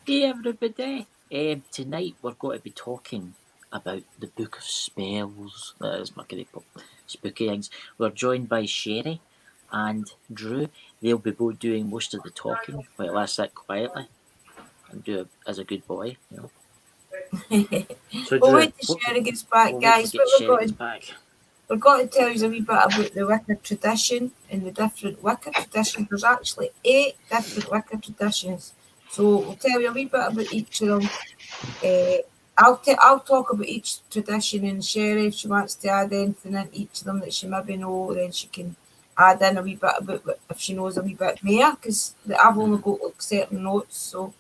Hey everybody! Tonight we're going to be talking about the Book of Spells. That is my great spooky things. We're joined by Sherry and Drew. They'll be both doing most of the talking while I sit quietly and do as a good boy, you know. So We'll Drew, wait till Sherry gets back, we'll guys. wait till Sherry gets back. We've got to tell you a wee bit about the Wicca tradition and the different Wicca traditions. There's actually 8 different Wicca traditions. So we'll tell you a wee bit about each of them. I'll talk about each tradition, and Sherry, if she wants to add anything in each of them that she maybe know, then she can add in a wee bit about if she knows a wee bit more, because I've only got like certain notes. So,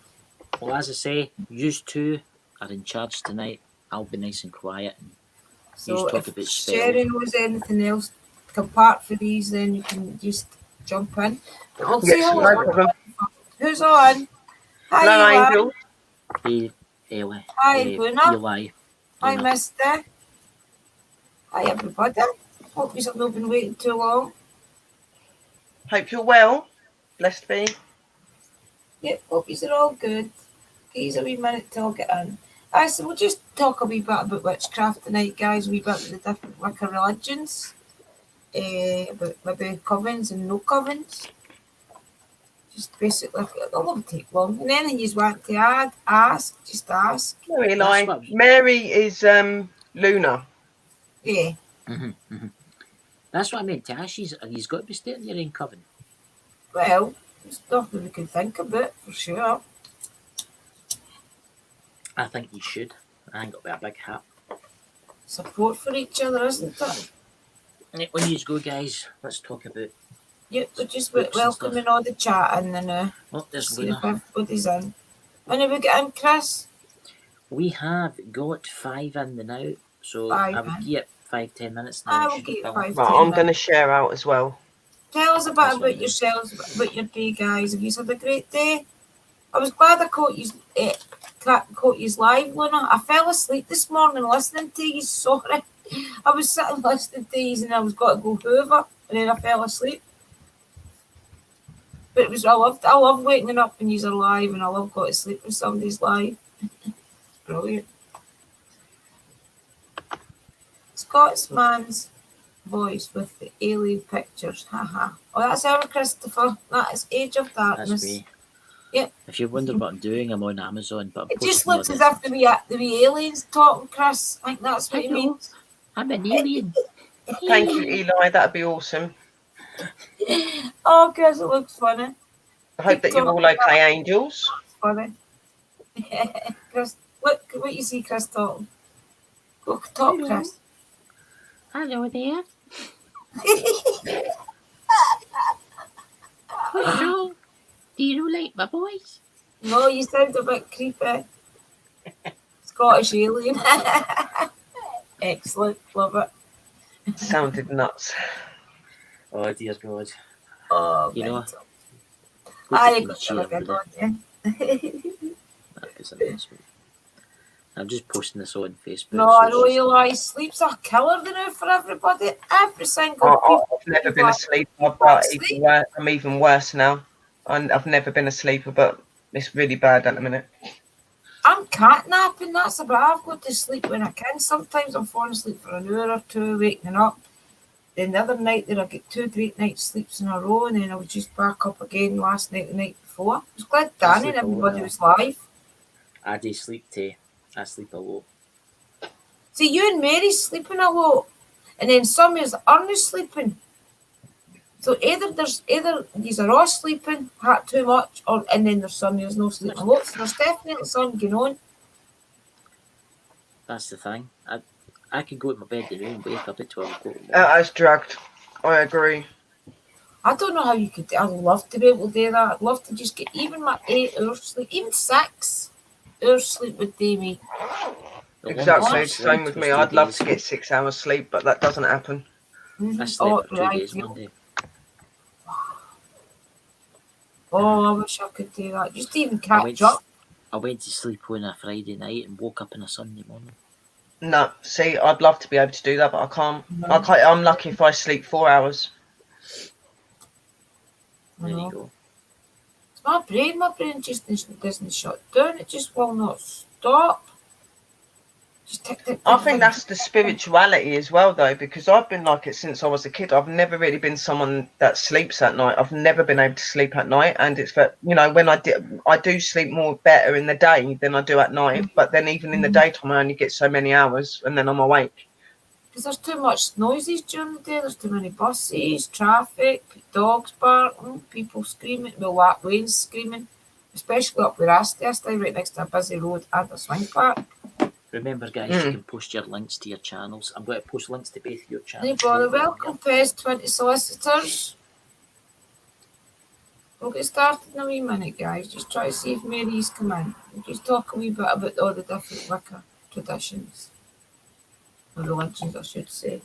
well, as I say, you two are in charge tonight. I'll be nice and quiet. And so talk if about Sherry knows anything else apart from these, then you can just jump in. I'll say hello. No problem. Who's on? Hi, Hello, Eli. Angel. Hey, Eli. Hi, Luna. Eli. Hi, Mister. Hi, everybody. Hope you've not been waiting too long. Hope you're well. Blessed be. Yep, hope you're all good. Give us a wee minute till I get in. So we'll just talk a wee bit about witchcraft tonight, guys. A wee bit about the different Wicca religions. About maybe covens and no covens. Just basically, it'll never take long. And anything you want to add, just ask. No, Eli. Mary is Luna. Yeah. That's what I meant to ask. He's got to be staying there in Coven. Well, there's nothing we can think about for sure. I think you should. I think it'll be a big hat. Support for each other, isn't it? When you go, guys, let's talk about. Yep, we're just welcoming all the chat in and there's see Luna. if everybody's in. When have we got in, Chris? We have got 5 in the now, so I would give 5-10 minutes now. I will give 5. Right, I'm going to share out as well. Tell us a bit about yourselves, about your day, guys. Have you had a great day? I was glad I caught you live, Luna. I fell asleep this morning listening to you. Sorry, I was sitting listening to you, and I was got to go hoover, and then I fell asleep. But I love waking up when you're live, and I love going to sleep when somebody's live. Brilliant. Scotsman's voice with the alien pictures. Haha. Oh, that's our Christopher. That is Age of Darkness. That's me. Yep. If you wonder what I'm doing, I'm on Amazon. But it just looks as if the wee aliens talking, Chris. I think that's what you mean. I'm an alien. Thank you, Eli. That'd be awesome. Oh, Chris, it looks funny. I hope that you're all okay, angels. Funny. Chris, look what you see, Chris talking. Go talk, Hello. Chris. Hello there. Hello. Do you like my voice? No, you sound a bit creepy. Scottish alien. Excellent. Love it. Sounded nuts. Oh, dear God. Oh, you know. I got a good one, yeah. That is amazing. I'm just posting this on Facebook. No, I know Eli. Sleep's a killer now for everybody. Every single I've never been asleep. I'm even worse now. I've never been asleep, but it's really bad at the minute. I'm catnapping. That's about. I've got to sleep when I can. Sometimes I'm falling asleep for an hour or two, waking up. Then the other night there I get 2 great night sleeps in a row, and then I was just back up again last night, the night before. I was glad Danny and everybody was live. I do sleep too. I sleep a lot. See, you and Mary's sleeping a lot, and then some years aren't sleeping. So either these are all sleeping too much, and then there's some years no sleeping a lot. So there's definitely something going on. That's the thing. I could go to my bed and wake up at 12 o'clock. That's dragged. I agree. I don't know how you could. I'd love to be able to do that. I'd love to just get even my 8 hours sleep, even 6 hours sleep would do me. Exactly, same with me. I'd love to get 6 hours sleep, but that doesn't happen. I slept for 2 days Monday. Oh, I wish I could do that. Just even catch up. I went to sleep on a Friday night and woke up on a Sunday morning. No, see, I'd love to be able to do that, but I can't. No. I'm lucky if I sleep 4 hours. There you go. My brain just doesn't shut down. It just will not stop. Just tick, tick, I tick, think tick. that's the spirituality as well, though, because I've been like it since I was a kid. I've never really been someone that sleeps at night. I've never been able to sleep at night, and it's that, you know, when I do sleep more better in the day than I do at night. But then even in the daytime, I only get so many hours, and then I'm awake. Because there's too much noises during the day. There's too many buses, traffic, dogs barking, people screaming. Well, Wayne's screaming, especially up where I stay right next to a busy road and a swing park. Remember, guys, you can post your links to your channels. I'm going to post links to both your channels. Anybody, welcome, Pez 20 Solicitors. We'll get started in a wee minute, guys. Just try to see if Mary's come in. We'll just talk a wee bit about all the different Wicca traditions. Or religions, I should say.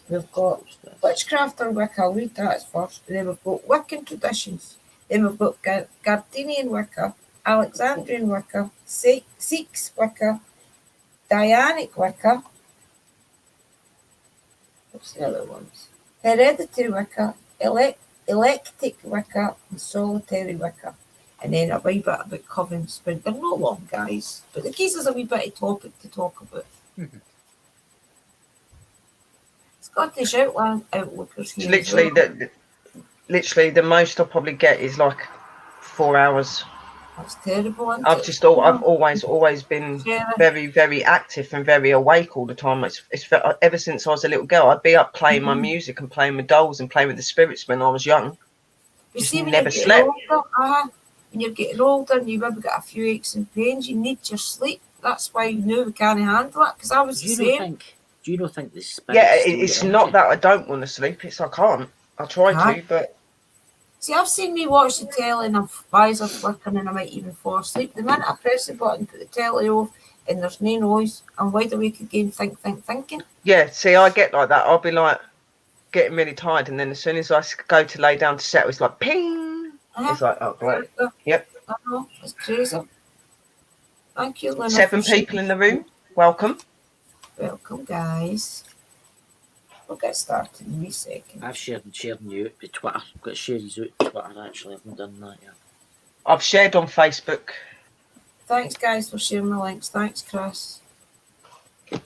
We've got witchcraft or Wicca. I'll read that first. Then we've got Wiccan traditions. Then we've got Gardenian Wicca, Alexandrian Wicca, Sikhs Wicca, Dianic Wicca. What's the other ones? Hereditary Wicca, Eclectic Wicca, and Solitary Wicca. And then a wee bit about covens, but they're not long, guys. But it gives us a wee bit of topic to talk about. Scottish Outlookers here. Literally, the most I'll probably get is like 4 hours. That's terrible. I've always been very, very active and very awake all the time. It's ever since I was a little girl. I'd be up playing my music and playing with dolls and playing with the spirits when I was young. You see, when never you're slept. Older, when you're getting older and you've maybe got a few aches and pains, you need your sleep. That's why you knew we can't handle it. Because I was the same. Do you not think the spirit? Yeah, it's not that I don't want to sleep. It's I can't. I try to, but. See, I've seen me watch the telly and my eyes are flickering and I might even fall asleep. The minute I press the button, put the telly off, and there's no noise, I'm wide awake again, thinking. Yeah, see, I get like that. I'll be like getting really tired, and then as soon as I go to lay down to settle, it's like ping. It's like, oh, great. Yep. I know, it's crazy. Thank you, Lynn. 7 people in the room. Welcome. Welcome, guys. We'll get started in a wee second. I've shared you out to Twitter. I've got to share these out to Twitter, actually. I haven't done that yet. I've shared on Facebook. Thanks, guys, for sharing the links. Thanks, Chris. Copy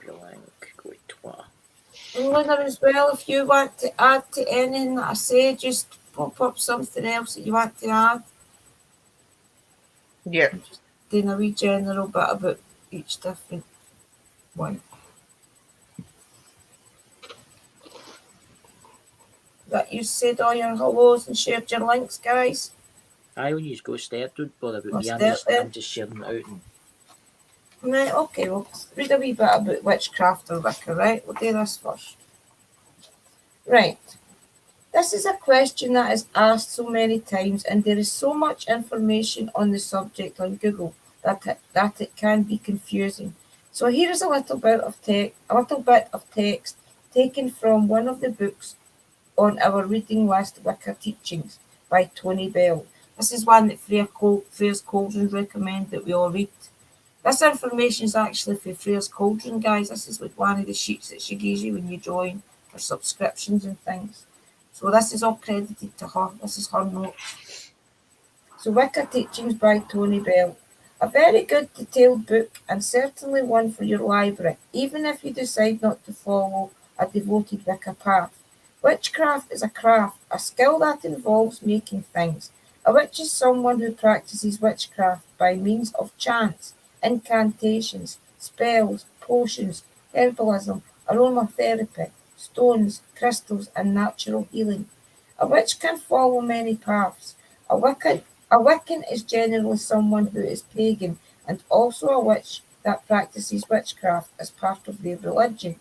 the link, go to Twitter. And Luna as well, if you want to add to anything that I say, just pop up something else that you want to add. Yeah. I'm just doing a wee general bit about each different one. That you said all your hellos and shared your links, guys. Aye, when you go start, don't bother about me. I'm just sharing it out. Right, okay, we'll read a wee bit about witchcraft or Wicca, right? We'll do this first. Right. This is a question that is asked so many times, and there is so much information on the subject on Google that it can be confusing. So here is a little bit of text taken from one of the books on our reading list, Wicca Teachings by Tony Bell. This is one that Freya's Cauldron recommend that we all read. This information is actually for Freya's Cauldron, guys. This is like one of the sheets that she gives you when you join for subscriptions and things. So this is all credited to her. This is her notes. So Wicca Teachings by Tony Bell. A very good detailed book and certainly one for your library, even if you decide not to follow a devoted Wicca path. Witchcraft is a craft, a skill that involves making things. A witch is someone who practices witchcraft by means of chants, incantations, spells, potions, herbalism, aromatherapy, stones, crystals, and natural healing. A witch can follow many paths. A Wiccan is generally someone who is pagan and also a witch that practices witchcraft as part of their religion.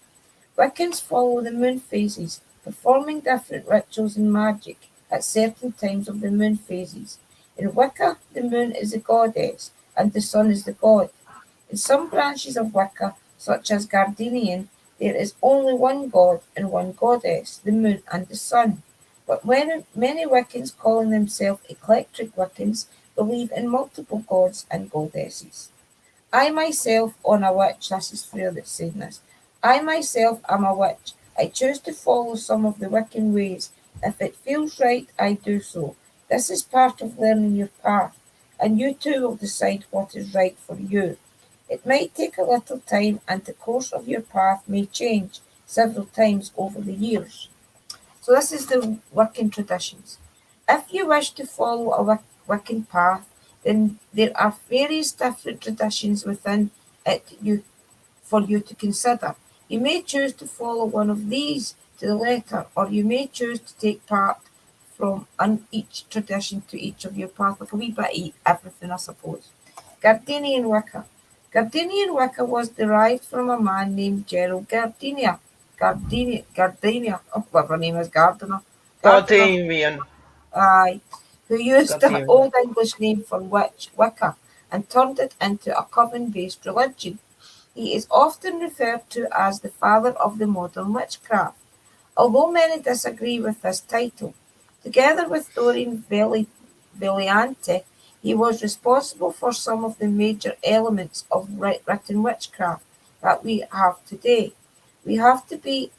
Wiccans follow the moon phases, performing different rituals and magic at certain times of the moon phases. In Wicca, the moon is the goddess and the sun is the god. In some branches of Wicca, such as Gardenian, there is only one god and one goddess, the moon and the sun. But many Wiccans calling themselves eclectic Wiccans believe in multiple gods and goddesses. I myself am a witch. This is Freya that's saying this. I myself am a witch. I choose to follow some of the Wiccan ways, If it feels right, I do so. This is part of learning your path, and you too will decide what is right for you. It might take a little time, and the course of your path may change several times over the years. So this is the Wiccan traditions. If you wish to follow a Wiccan path, then there are various different traditions within it for you to consider. You may choose to follow one of these to the letter, or you may choose to take part from each tradition to each of your path, like a wee bit of everything, I suppose. Gardenian Wicca. Gardenian Wicca was derived from a man named Gerald Gardenia, oh, whatever her name is, Gardiner, Gardenian. aye, who used the Gardenian. Old English name for witch, Wicca, and turned it into a coven-based religion. He is often referred to as the father of the modern witchcraft, although many disagree with this title. Together with Doreen Valiante, he was responsible for some of the major elements of written witchcraft that we have today. We have to be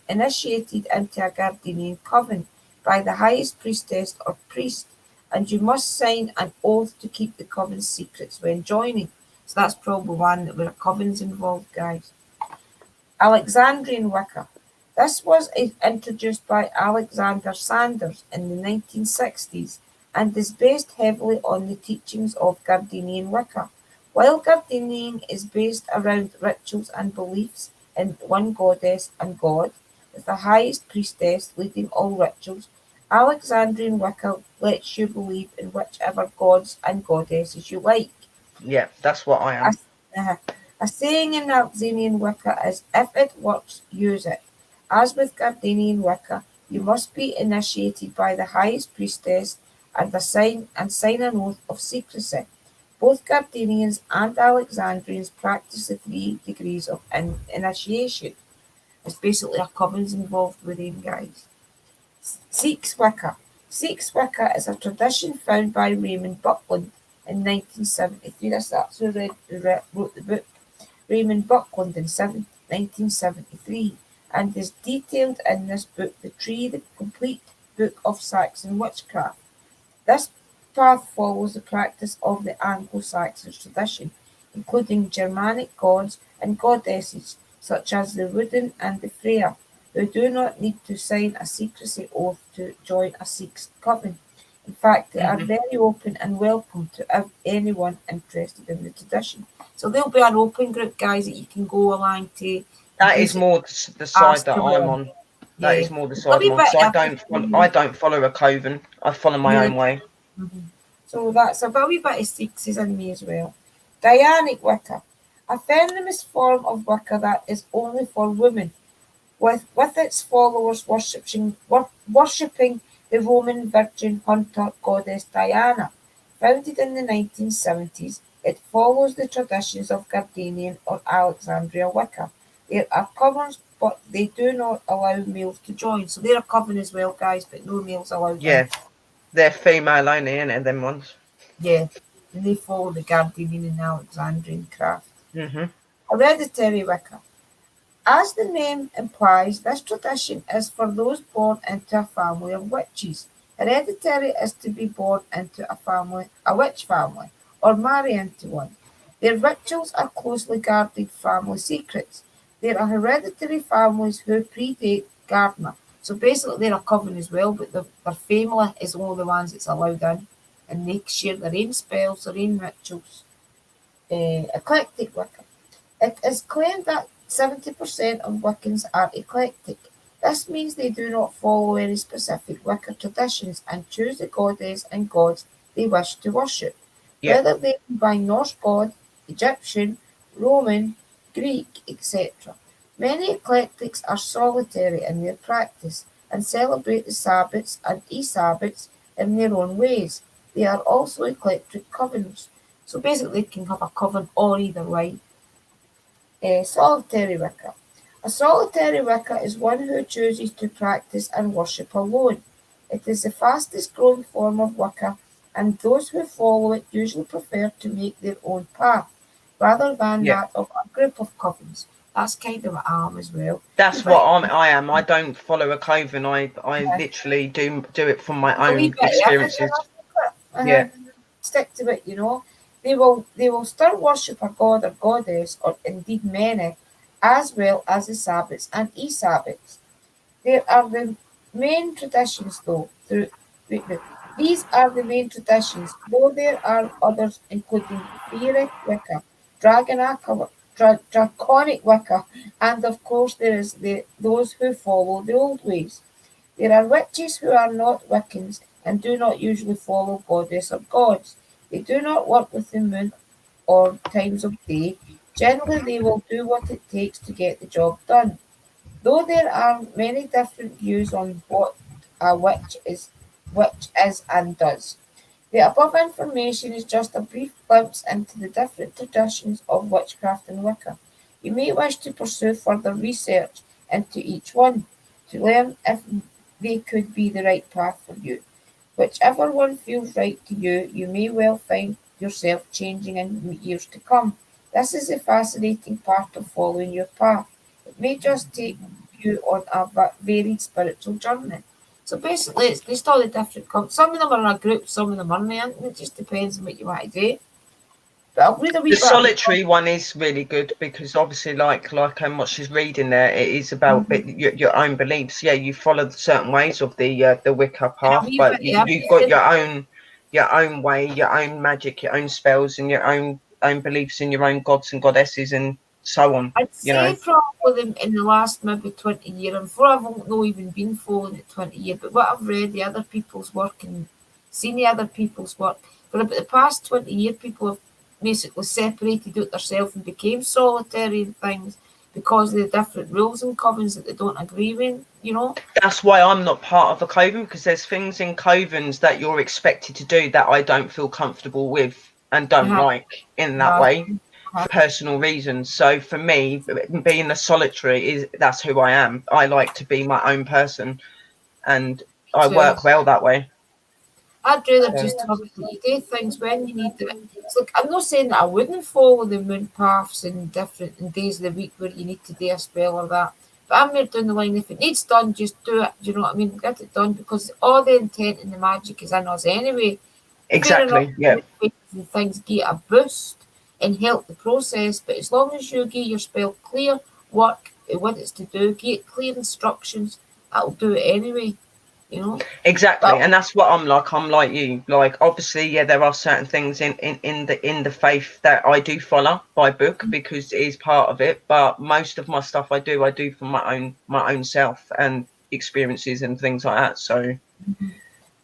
initiated into a Gardenian coven by the highest priestess or priest, and you must sign an oath to keep the coven's secrets when joining. So that's probably one where a coven's involved, guys. Alexandrian Wicca. This was introduced by Alexander Sanders in the 1960s and is based heavily on the teachings of Gardenian Wicca. While Gardenian is based around rituals and beliefs in one goddess and god, with the highest priestess leading all rituals, Alexandrian Wicca lets you believe in whichever gods and goddesses you like. Yeah, that's what I A, am. uh, a saying in Alexandrian Wicca is, if it works, use it. As with Gardenian Wicca, you must be initiated by the highest priestess and sign an oath of secrecy. Both Gardenians and Alexandrians practice the 3 degrees of initiation. It's basically a coven's involved with them, guys. Sikhs Wicca. Sikhs Wicca is a tradition found by Raymond Buckland in 1973. That's who wrote the book. Raymond Buckland in 1973, and is detailed in this book, The Complete Book of Saxon Witchcraft. This path follows the practice of the Anglo-Saxon tradition, including Germanic gods and goddesses such as the Woden and the Freya, who do not need to sign a secrecy oath to join a Sikh coven. In fact, they are very open and welcome to anyone interested in the tradition. So there'll be an open group, guys, that you can go along to That is basically more the side ask that I'm around. on. That Yeah. is more the A side wee I'm on because bit I of don't everything. follow a coven. I follow my Yeah. own way. So that's a wee bit of Sikhs in me as well. Dianic Wicca, a feminist form of Wicca that is only for women, with its followers worshipping the Roman virgin hunter goddess Diana. Founded in the 1970s, it follows the traditions of Gardenian or Alexandria Wicca. There are covens, but they do not allow males to join. So they're a coven as well, guys, but no males allowed in. Yeah, they're female only, innit? Them ones. Yeah, and they follow the Gardenian and Alexandrian craft. Mhm. Hereditary Wicca. As the name implies, this tradition is for those born into a family of witches. Hereditary is to be born into a witch family, or marry into one. Their rituals are closely guarded family secrets. There are hereditary families who predate Gardner. So basically, they're a coven as well, but their family is only the ones that's allowed in, and they share their own spells, their own rituals. Eclectic Wicca. It is claimed that 70% of Wiccans are eclectic. This means they do not follow any specific Wicca traditions and choose the goddess and gods they wish to worship, Yeah. whether they be by Norse god, Egyptian, Roman, Greek, etc. Many eclectics are solitary in their practice and celebrate the Sabbats and e-Sabbats in their own ways. They are also eclectic covens. So basically, they can have a coven or either way. Solitary Wicca. A solitary Wicca is one who chooses to practice and worship alone. It is the fastest growing form of Wicca, and those who follow it usually prefer to make their own path rather than Yeah. that of a group of covens. That's kind of what I am as well. That's what I am. I don't follow a coven. I literally do it from my A wee own bit of experiences. everything. Yeah. Stick to it, you know. They will still worship a god or goddess, or indeed many, as well as the Sabbats and e-Sabbats. There are the main traditions, though. These are the main traditions, though there are others, including fairy Wicca, draconic Wicca, and of course there is those who follow the old ways. There are witches who are not Wiccans and do not usually follow goddess or gods. They do not work with the moon or times of day. Generally, they will do what it takes to get the job done. Though there are many different views on what a witch is and does. The above information is just a brief glimpse into the different traditions of witchcraft and Wicca. You may wish to pursue further research into each one to learn if they could be the right path for you. Whichever one feels right to you, you may well find yourself changing in years to come. This is the fascinating part of following your path. It may just take you on a varied spiritual journey. So basically, it's just all the different cults. Some of them are in a group, some of them aren't. And it just depends on what you want to do. But I'll read a wee The bit. solitary one is really good because obviously, like what she's reading there, it is about your own beliefs. Yeah, you follow certain ways of the Wicca path, but you've got your own way, your own magic, your own spells, and your own beliefs in your own gods and goddesses and so on. I'd say probably in the last maybe 20 years, and before I've not even been following it 20 years, but what I've read, the other people's work and seen the other people's work, for about the past 20 years, people have basically separated out themselves and became solitary and things because of the different rules and covens that they don't agree with, you know. That's why I'm not part of a coven, because there's things in covens that you're expected to do that I don't feel comfortable with and don't like in that way. For personal reasons. So for me, being a solitary that's who I am. I like to be my own person, and I work well that way. I'd rather just have you do things when you need it. It's like, I'm not saying that I wouldn't follow the moon paths in different days of the week where you need to do a spell or that. But I'm more down the line, if it needs done, just do it. Do you know what I mean? Get it done, because all the intent and the magic is in us anyway. Exactly. Yeah. And things get a boost and help the process, but as long as you give your spell clear work, what it's to do, get clear instructions, that'll do it anyway, you know. Exactly. And that's what I'm like you. Like, obviously, yeah, there are certain things in the faith that I do follow by book because it is part of it, but most of my stuff I do for my own self and experiences and things like that. So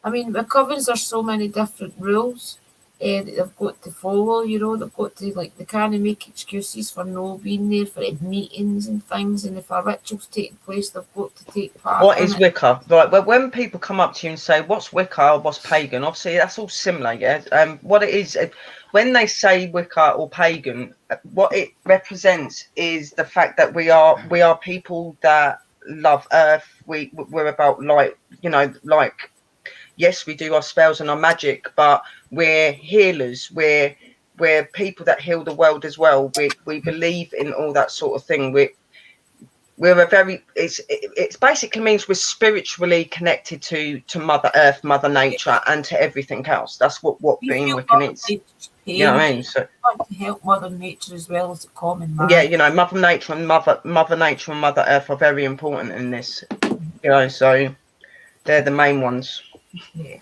I mean, the covens are so many different rules that they've got to follow, you know. They've got to, like, they can't make excuses for no being there for meetings and things, and if a ritual's taking place, they've got to take part. What is Wicca? Right, when people come up to you and say, what's Wicca or what's pagan? Obviously, that's all similar, yeah? What it is, when they say Wicca or pagan, what it represents is the fact that we are people that love Earth. We're about light, you know, like, yes, we do our spells and our magic, but we're healers. We're people that heal the world as well. We believe in all that sort of thing. We're a very, it basically means we're spiritually connected to Mother Earth, Mother Nature, and to everything else. That's what being Wiccan is. You know what I mean? So to help Mother Nature as well as the common man. Yeah, you know, Mother Nature and Mother Earth are very important in this. You know, so they're the main ones. Yeah.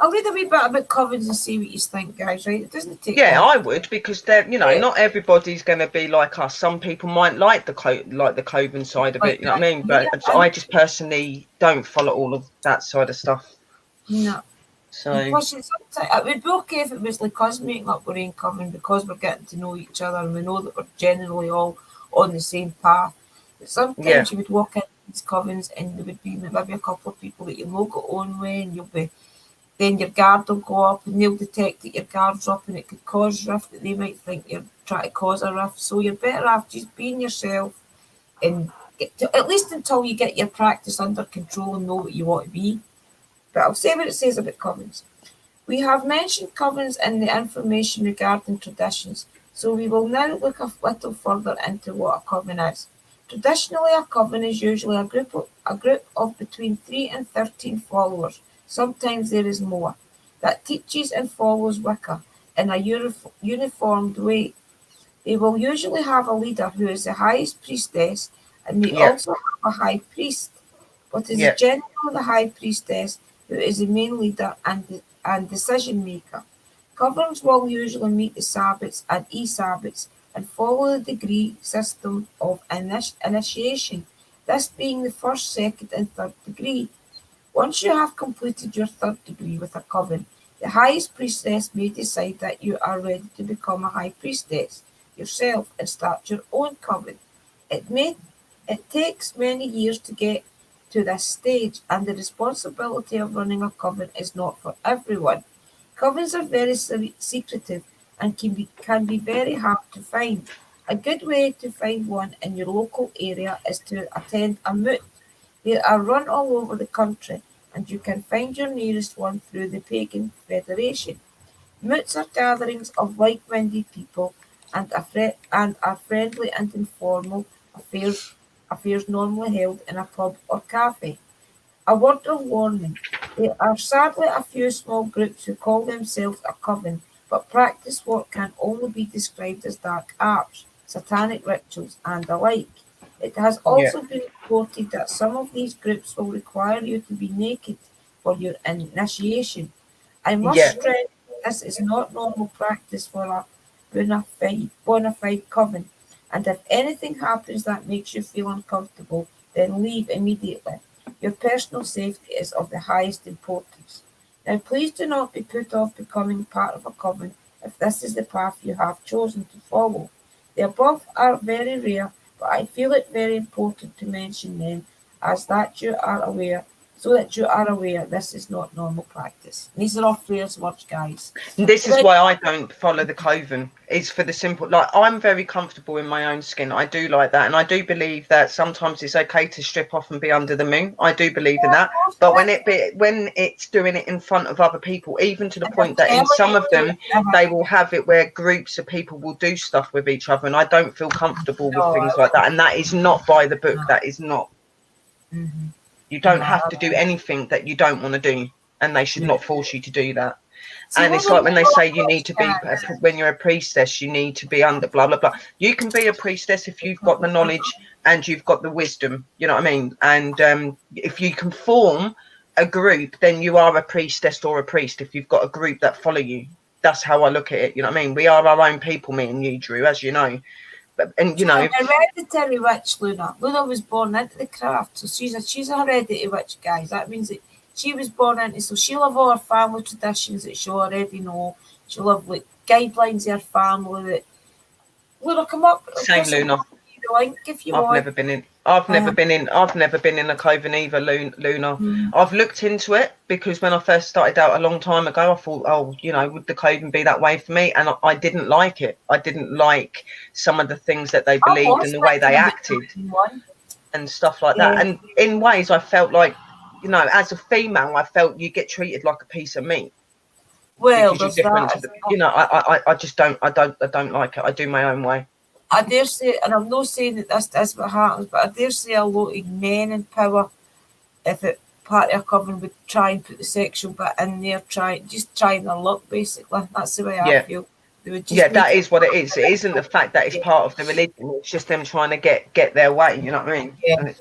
I'll read a wee bit about covens and see what you think, guys, right? It doesn't take long. I would, because they're, you know, not everybody's going to be like us. Some people might like the coven side of it, you know what I mean? But I just personally don't follow all of that side of stuff. No. So plus, it would be okay if it was like us making up our own coven, because we're getting to know each other and we know that we're generally all on the same path. But sometimes you would walk into these covens and there would be maybe a couple of people that you'll not go on with, and then your guard will go up and they'll detect that your guard's up and it could cause rift, that they might think you're trying to cause a rift. So you're better off just being yourself and at least until you get your practice under control and know what you want to be. But I'll say what it says about covens. We have mentioned covens in the information regarding traditions, So we will now look a little further into what a coven is. Traditionally, a coven is usually a group of between 3 and 13 followers, sometimes there is more, that teaches and follows Wicca in a uniformed way. They will usually have a leader who is the highest priestess, and they Yeah. also have a high priest, but it is Yeah. generally the high priestess who is the main leader and decision maker. Covens will usually meet the Sabbats and e-Sabbats and follow the degree system of initiation, this being the first, second, and third degree. Once you have completed your third degree with a coven, the highest priestess may decide that you are ready to become a high priestess yourself and start your own coven. It takes many years to get to this stage, and the responsibility of running a coven is not for everyone. Covens are very secretive and can be very hard to find. A good way to find one in your local area is to attend a moot. They are run all over the country, and you can find your nearest one through the Pagan Federation. Moots are gatherings of like-minded people and are friendly and informal affairs normally held in a pub or cafe. A word of warning: there are sadly a few small groups who call themselves a coven, but practice what can only be described as dark arts, satanic rituals, and the like. It has Yeah. also been reported that some of these groups will require you to be naked for your initiation. I must Yeah. stress this is not normal practice for a bona fide coven, and if anything happens that makes you feel uncomfortable, then leave immediately. Your personal safety is of the highest importance. Now, please do not be put off becoming part of a coven if this is the path you have chosen to follow. The above are very rare, but I feel it very important to mention them so that you are aware this is not normal practice. These are all Freya's words, guys. This is why I don't follow the coven. It's for the simple, like, I'm very comfortable in my own skin. I do like that, and I do believe that sometimes it's okay to strip off and be under the moon. I do believe in that. But when it's doing it in front of other people, even to the point that in some of them they will have it where groups of people will do stuff with each other, and I don't feel comfortable with things like that. And that is not by the book. That is not. You don't have to do anything that you don't want to do, and they should not force you to do that. And it's like when they say you need to be, when you're a priestess, you need to be under blah, blah, blah. You can be a priestess if you've got the knowledge and you've got the wisdom, you know what I mean? And if you can form a group, then you are a priestess or a priest if you've got a group that follow you. That's how I look at it, you know what I mean? We are our own people, me and you, Drew, as you know. And you know, hereditary witch, Luna. Luna was born into the craft, so she's a hereditary witch, guys. That means that she was born into, so she'll have all her family traditions that she'll already know. She'll have like guidelines of her family that Luna come up. Same, Luna. The link if you want. I've never been in a coven either, Luna. I've looked into it because when I first started out a long time ago, I thought, oh, you know, would the coven be that way for me? And I didn't like it. I didn't like some of the things that they believed and the way they acted and stuff like that. And in ways I felt like, you know, as a female, I felt you get treated like a piece of meat. Well, because you're different to the, you know, I just don't like it. I do my own way. I dare say, and I'm not saying that this is what happens, but I dare say a lot of men in power, if it part of a coven, would try and put the sexual bit in there, trying their luck, basically. That's the way I feel. That is what it is. It isn't the fact that it's part of the religion. It's just them trying to get their way. You know what I mean? Yeah.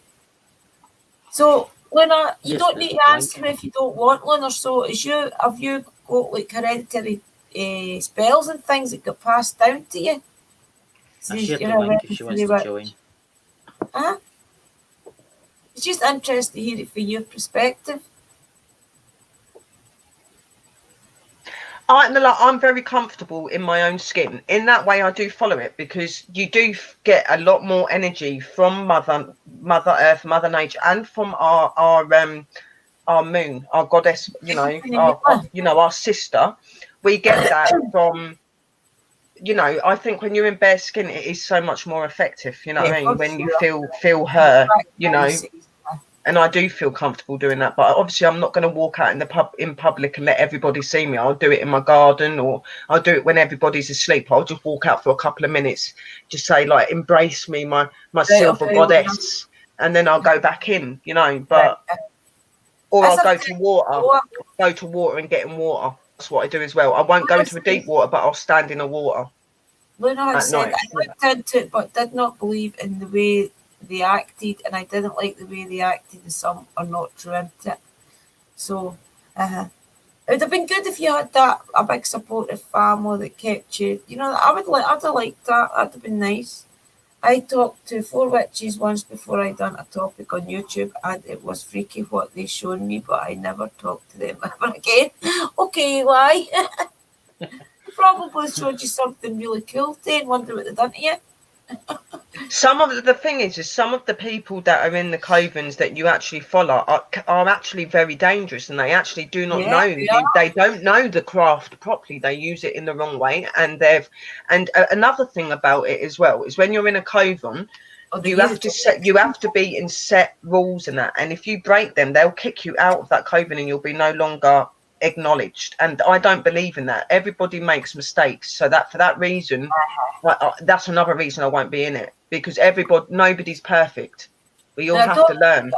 So, Luna, you don't need to answer me if you don't want, Luna. So, have you got like hereditary spells and things that got passed down to you? I shared the link if she wants to join. It's just interesting to hear it from your perspective. I'm very comfortable in my own skin. In that way, I do follow it because you do get a lot more energy from Mother Earth, Mother Nature, and from our moon, our goddess. You know, our sister. We get that from. You know, I think when you're in bare skin, it is so much more effective. You know what I mean? When you feel her, you know. And I do feel comfortable doing that, but obviously I'm not going to walk out in public and let everybody see me. I'll do it in my garden, or I'll do it when everybody's asleep. I'll just walk out for a couple of minutes, just say like, embrace me, my silver goddess, and then I'll go back in, you know. But or I'll go to water and get in water. That's what I do as well. I won't go into a deep water, but I'll stand in the water. Luna had said I looked into it, but did not believe in the way they acted, and I didn't like the way they acted, and some are not true into it. So it would have been good if you had a big supportive family that kept you. You know, I'd have liked that. That'd have been nice. I talked to 4 witches once before I done a topic on YouTube, and it was freaky what they showed me, but I never talked to them ever again. Okay, why? Probably showed you something really cool, then wonder what they've done to you. Some of the thing is some of the people that are in the covens that you actually follow are actually very dangerous, and they actually do not know. They don't know the craft properly. They use it in the wrong way, and another thing about it as well is when you're in a coven, you have to be in set rules and that, and if you break them, they'll kick you out of that coven, and you'll be no longer acknowledged. And I don't believe in that. Everybody makes mistakes, so that for that reason, that's another reason I won't be in it, because nobody's perfect. We all have to learn,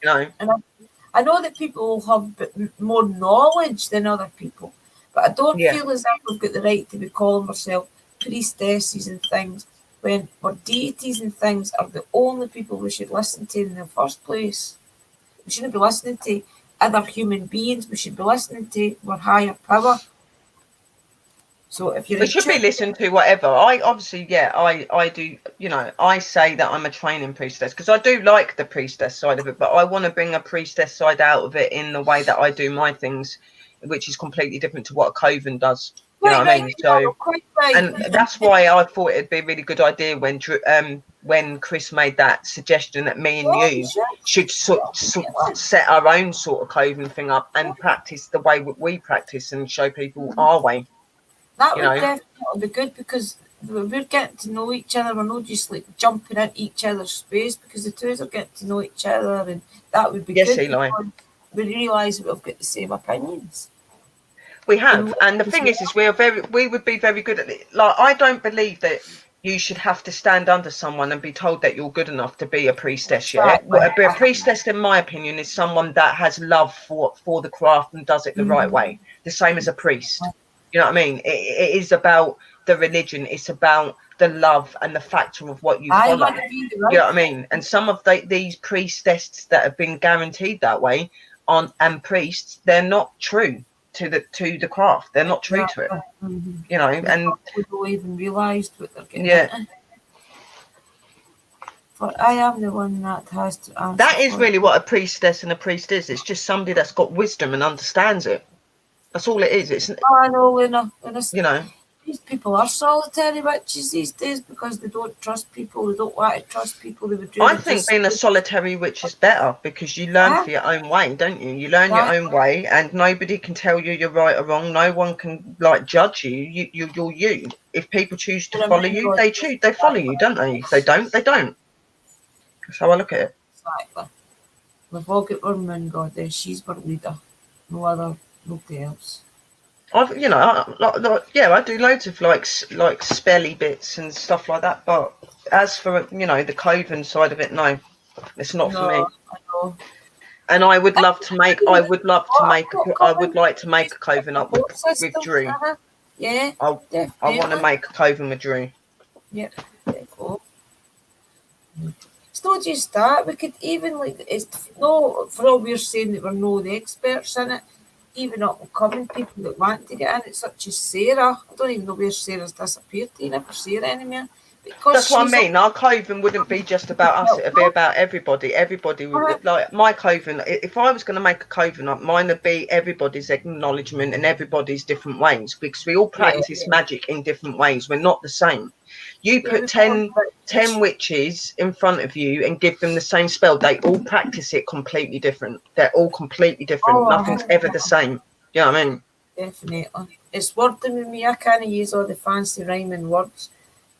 you know. And I know that people have more knowledge than other people, but I don't feel as if we've got the right to be calling ourselves priestesses and things when our deities and things are the only people we should listen to in the first place. We shouldn't be listening to other human beings. We should be listening to our higher power. So if you should be listened to whatever. I do, you know, I say that I'm a training priestess because I do like the priestess side of it, but I want to bring a priestess side out of it in the way that I do my things, which is completely different to what a coven does. You know what I mean? So, and that's why I thought it'd be a really good idea when Chris made that suggestion that me and you should set our own sort of coven thing up and practice the way we practice and show people our way. That would definitely be good, because we're getting to know each other. We're not just like jumping into each other's space, because the two of us are getting to know each other, and that would be good. Eli. We realise we've got the same opinions. We have, and the thing is we would be very good at it. Like, I don't believe that you should have to stand under someone and be told that you're good enough to be a priestess. A priestess, in my opinion, is someone that has love for the craft and does it the right way, the same as a priest. You know what I mean? It is about the religion. It's about the love and the factor of what you follow. You know what I mean? And some of these priestesses that have been guaranteed that way and priests, they're not true to the craft. They're not true to it. You know, and people even realised what they're getting. But I am the one that has to answer. That is really what a priestess and a priest is. It's just somebody that's got wisdom and understands it. That's all it is. I know, Lena. You know, these people are solitary witches these days because they don't trust people. They don't want to trust people. I think being a solitary witch is better because you learn for your own way, don't you? You learn your own way, and nobody can tell you you're right or wrong. No one can judge you. You're you. If people choose to follow you, they follow you, don't they? If they don't, they don't. That's how I look at it. Exactly. We've all got our moon goddess. She's our leader. No other. Nobody else. I do loads of like spelly bits and stuff like that. But as for the coven side of it, no, it's not for me. I know. And I would like to make a coven up with Drew. Yeah, I want to make a coven with Drew. Yep. It's not just that. We could even for all we're saying that we're not the experts in it. Even up and coming people that want to get in it, such as Sarah. I don't even know where Sarah's disappeared. You never see her anymore. That's what I mean. Our coven wouldn't be just about us. It'd be about everybody. Everybody would like my coven. If I was going to make a coven up, mine would be everybody's acknowledgement and everybody's different ways, because we all practice magic in different ways. We're not the same. You put 10 witches in front of you and give them the same spell. They all practice it completely different. They're all completely different. Nothing's ever the same. You know what I mean? Definitely. It's wording with me. I can't use all the fancy rhyming words.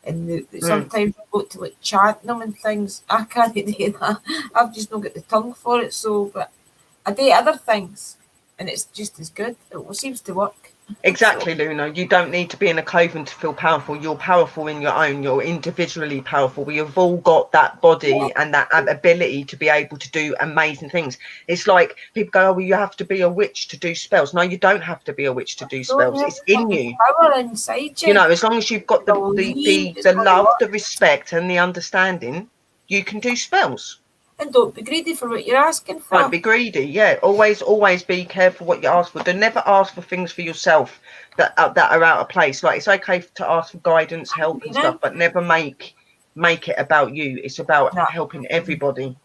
And sometimes I go to like chant them and things. I can't do that. I've just not got the tongue for it. So, but I do other things, and it's just as good. It seems to work. Exactly, Luna. You don't need to be in a coven to feel powerful. You're powerful in your own. You're individually powerful. We have all got that body and that ability to be able to do amazing things. It's like people go, "Oh, well, you have to be a witch to do spells." No, you don't have to be a witch to do spells. It's in you. Power inside you. You know, as long as you've got the love, the respect, and the understanding, you can do spells. And don't be greedy for what you're asking for. Don't be greedy. Yeah, always be careful what you ask for. Don't never ask for things for yourself that are out of place. Like, it's okay to ask for guidance, help, and stuff, but never make it about you. It's about helping everybody.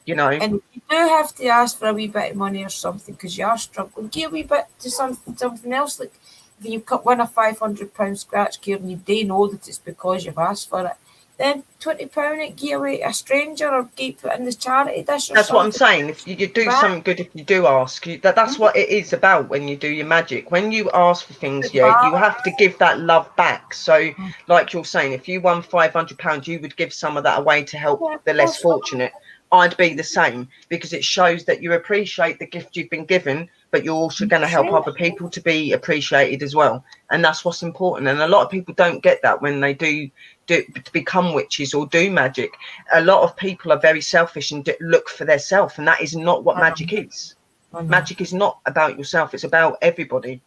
You know. And if you do have to ask for a wee bit of money or something because you are struggling, give a wee bit to something else. Like if you win a £500 scratch card and you do know that it's because you've asked for it, then £20 it give away a stranger or keep it in the charity dish. That's what I'm saying. If you do something good, if you do ask, that's what it is about when you do your magic. When you ask for things, you have to give that love back. So, like you're saying, if you won £500, you would give some of that away to help the less fortunate. I'd be the same, because it shows that you appreciate the gift you've been given, but you're also going to help other people to be appreciated as well. And that's what's important. And a lot of people don't get that when they do to become witches or do magic. A lot of people are very selfish and look for their self, and that is not what magic is. Magic is not about yourself, it's about everybody.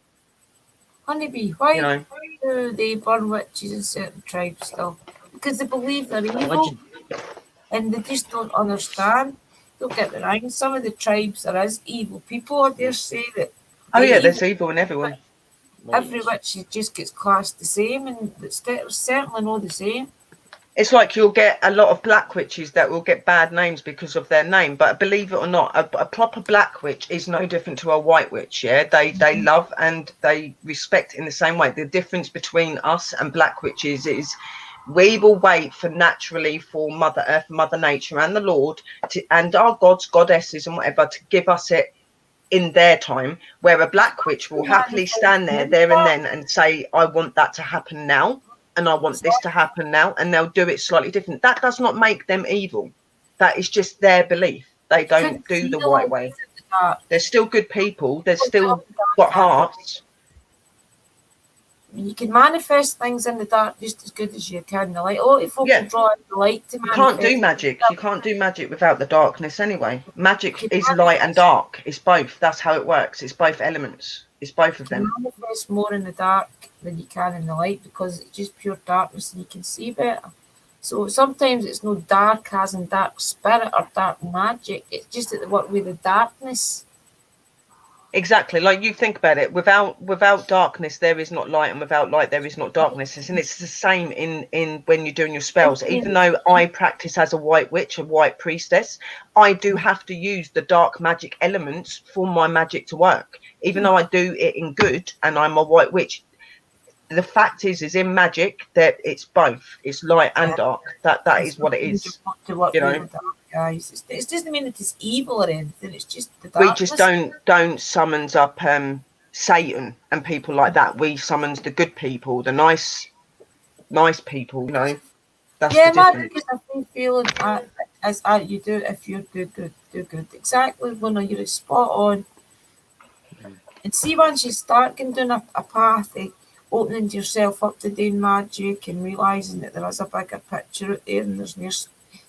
Honeybee, why do they burn witches in certain tribes still? Because they believe they're evil and they just don't understand. Don't get me wrong, some of the tribes there is evil people. I dare say that. There's evil in everyone. Every witch just gets classed the same, and it's certainly not the same. It's like you'll get a lot of black witches that will get bad names because of their name, but believe it or not, a proper black witch is no different to a white witch. Yeah, they love and they respect in the same way. The difference between us and black witches is we will wait for Mother Earth, Mother Nature, and the Lord and our gods, goddesses, and whatever to give us it in their time, where a black witch will happily stand there and then and say, I want that to happen now, and I want this to happen now, and they'll do it slightly different. That does not make them evil. That is just their belief. They don't do the white way. They're still good people. They're still got hearts. You can manifest things in the dark just as good as you can in the light. A lot of folk draw in the light to manifest. You can't do magic. You can't do magic without the darkness anyway. Magic is light and dark. It's both. That's how it works. It's both elements. It's both of them. You manifest more in the dark than you can in the light because it's just pure darkness and you can see better. So sometimes it's no dark as in dark spirit or dark magic. It's just that they work with the darkness. Exactly, like you think about it, without darkness there is not light, and without light there is not darkness. And it's the same in when you're doing your spells. Even though I practice as a white witch, a white priestess, I do have to use the dark magic elements for my magic to work. Even though I do it in good and I'm a white witch, the fact is in magic that it's both. It's light and dark. That is what it is. You know. Guys, it doesn't mean that it's evil or anything. It's just the darkness. We just don't summons up Satan and people like that. We summons the good people, the nice people. You know, that's the difference. Because I've been feeling as you do if you do good. Exactly, when you're spot on. And see, once you start doing a path, opening yourself up to doing magic and realising that there is a bigger picture out there, and the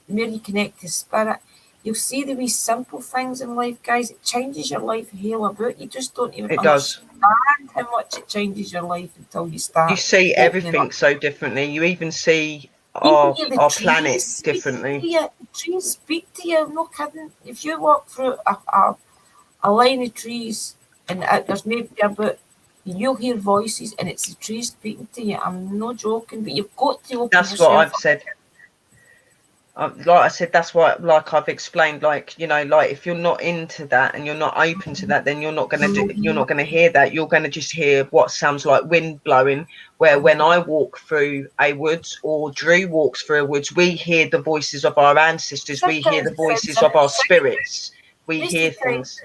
more you connect to spirit, you'll see the wee simple things in life, guys. It changes your life a hell about. You just don't even understand how much it changes your life until you start. You see everything so differently. You even see our planet differently. The trees speak to you. I'm not kidding. If you walk through a line of trees and there's nobody about, you'll hear voices and it's the trees speaking to you. I'm not joking, but you've got to open yourself. That's what I've said. Like I said, that's what, like I've explained, like, you know, like if you're not into that and you're not open to that, then you're not going to hear that. You're going to just hear what sounds like wind blowing, where when I walk through a woods or Drew walks through a woods, we hear the voices of our ancestors. We hear the voices of our spirits. We hear things.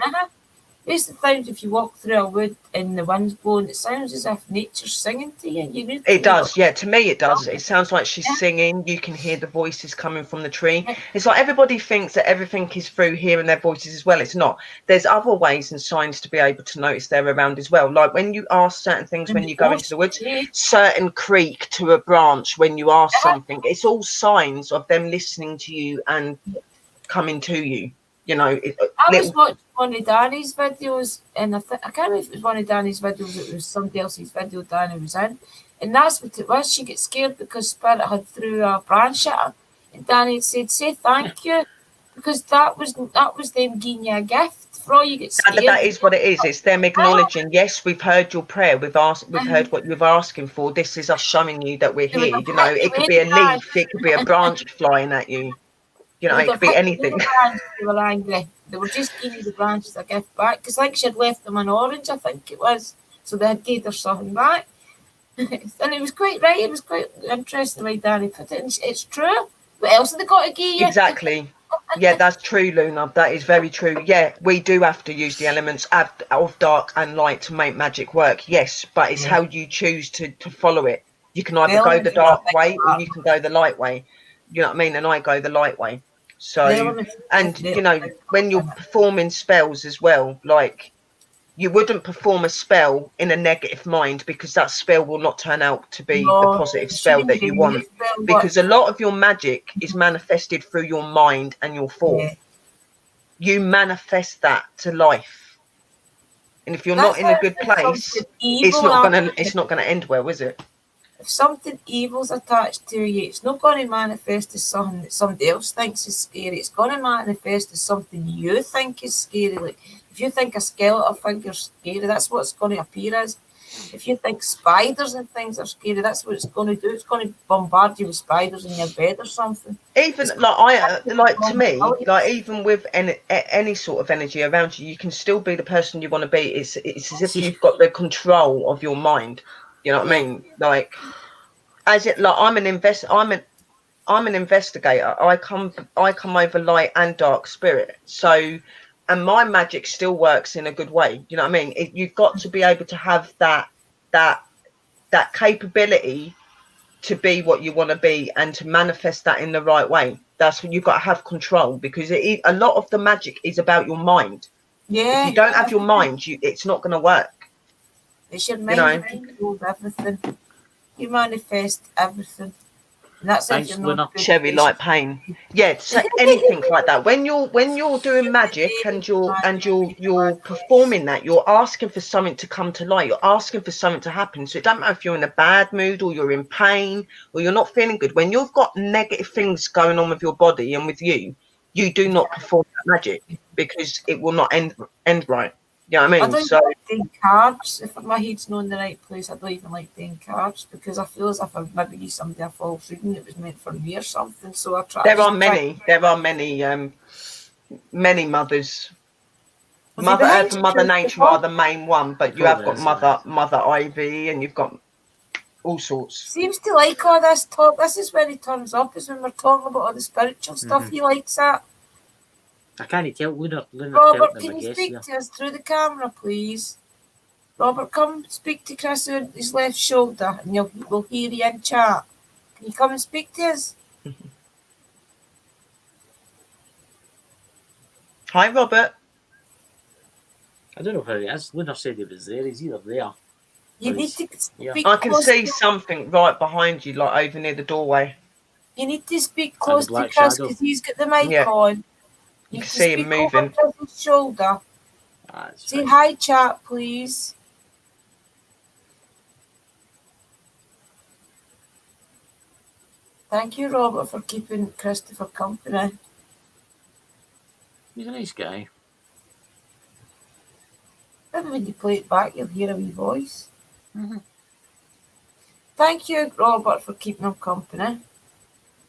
Basically, times if you walk through a wood and the wind's blowing, it sounds as if nature's singing to you. You really It does, know. yeah. To me, it does. It sounds like she's singing. You can hear the voices coming from the tree. It's like everybody thinks that everything is through hearing their voices as well. It's not. There's other ways and signs to be able to notice they're around as well. Like when you ask certain things when you go into the woods, certain creak to a branch when you ask something. It's all signs of them listening to you and coming to you. You know, I was watching one of Danny's videos, and I can't remember if it was one of Danny's videos, it was somebody else's video Danny was in. And that's what it was. She get scared because Spirit had threw a branch at her. And Danny said, say thank you. Because that was them giving you a gift for all you get scared. That is what it is. It's them acknowledging, yes, we've heard your prayer. We've heard what you've asking for. This is us showing you that we're here. You know, it could be a leaf, it could be a branch flying at you. You know, it could be anything. They were angry. They were just giving the branches a gift back. Because like she had left them an orange, I think it was. So they had gave her something back. And it was quite right. It was quite interesting the way Danny put it. And it's true. What else have they got to give you? Exactly. Yeah, that's true, Luna. That is very true. Yeah, we do have to use the elements of dark and light to make magic work. Yes, but it's how you choose to follow it. You can either go the dark way or you can go the light way. You know what I mean? And I go the light way. So, and you know, when you're performing spells as well, like you wouldn't perform a spell in a negative mind because that spell will not turn out to be the positive spell that you want. Because a lot of your magic is manifested through your mind and your thought. You manifest that to life. And if you're not in a good place, it's not gonna end well, is it? If something evil's attached to you, it's not going to manifest as something that somebody else thinks is scary. It's going to manifest as something you think is scary. Like if you think a skeleton figure's scary, that's what it's going to appear as. If you think spiders and things are scary, that's what it's going to do. It's going to bombard you with spiders in your bed or something. Even to me, like even with any sort of energy around you, you can still be the person you want to be. It's as if you've got the control of your mind. You know what I mean? Like, I'm an investigator. I come over light and dark spirit. So, and my magic still works in a good way. You know what I mean? You've got to be able to have that capability to be what you want to be and to manifest that in the right way. That's when you've got to have control, because a lot of the magic is about your mind. Yeah. If you don't have your mind, it's not going to work. It's your mind that controls everything. You manifest everything. And that's Thanks, if you're not cherry like pain. Yeah, so anything like that. When you're doing magic and you're performing that, you're asking for something to come to light. You're asking for something to happen. So it doesn't matter if you're in a bad mood or you're in pain or you're not feeling good. When you've got negative things going on with your body and with you, you do not perform that magic because it will not end right. You know what I mean? I don't like doing cards. If my head's not in the right place, I don't even like doing cards because I feel as if I maybe give somebody a false reading it was meant for me or something. So I try. There are many mothers. Mother Earth and Mother Nature are the main one, but you have got Mother Ivy, and you've got all sorts. Seems to like all this talk. This is when he turns up, is when we're talking about all the spiritual stuff. He likes that. I can't tell. Luna Robert, can you speak to us through the camera, please? Robert, come speak to Chris on his left shoulder, and we'll hear you in chat. Can you come and speak to us? Hi, Robert. I don't know where he is. Luna said he was there. He's either there. You need to speak. I can see something right behind you, like over near the doorway. You need to speak close to Chris because he's got the mic on. You can see him moving. Over his shoulder. Say hi, chat, please. Thank you, Robert, for keeping Christopher company. He's a nice guy. Maybe when you play it back, you'll hear a wee voice. Thank you, Robert, for keeping him company.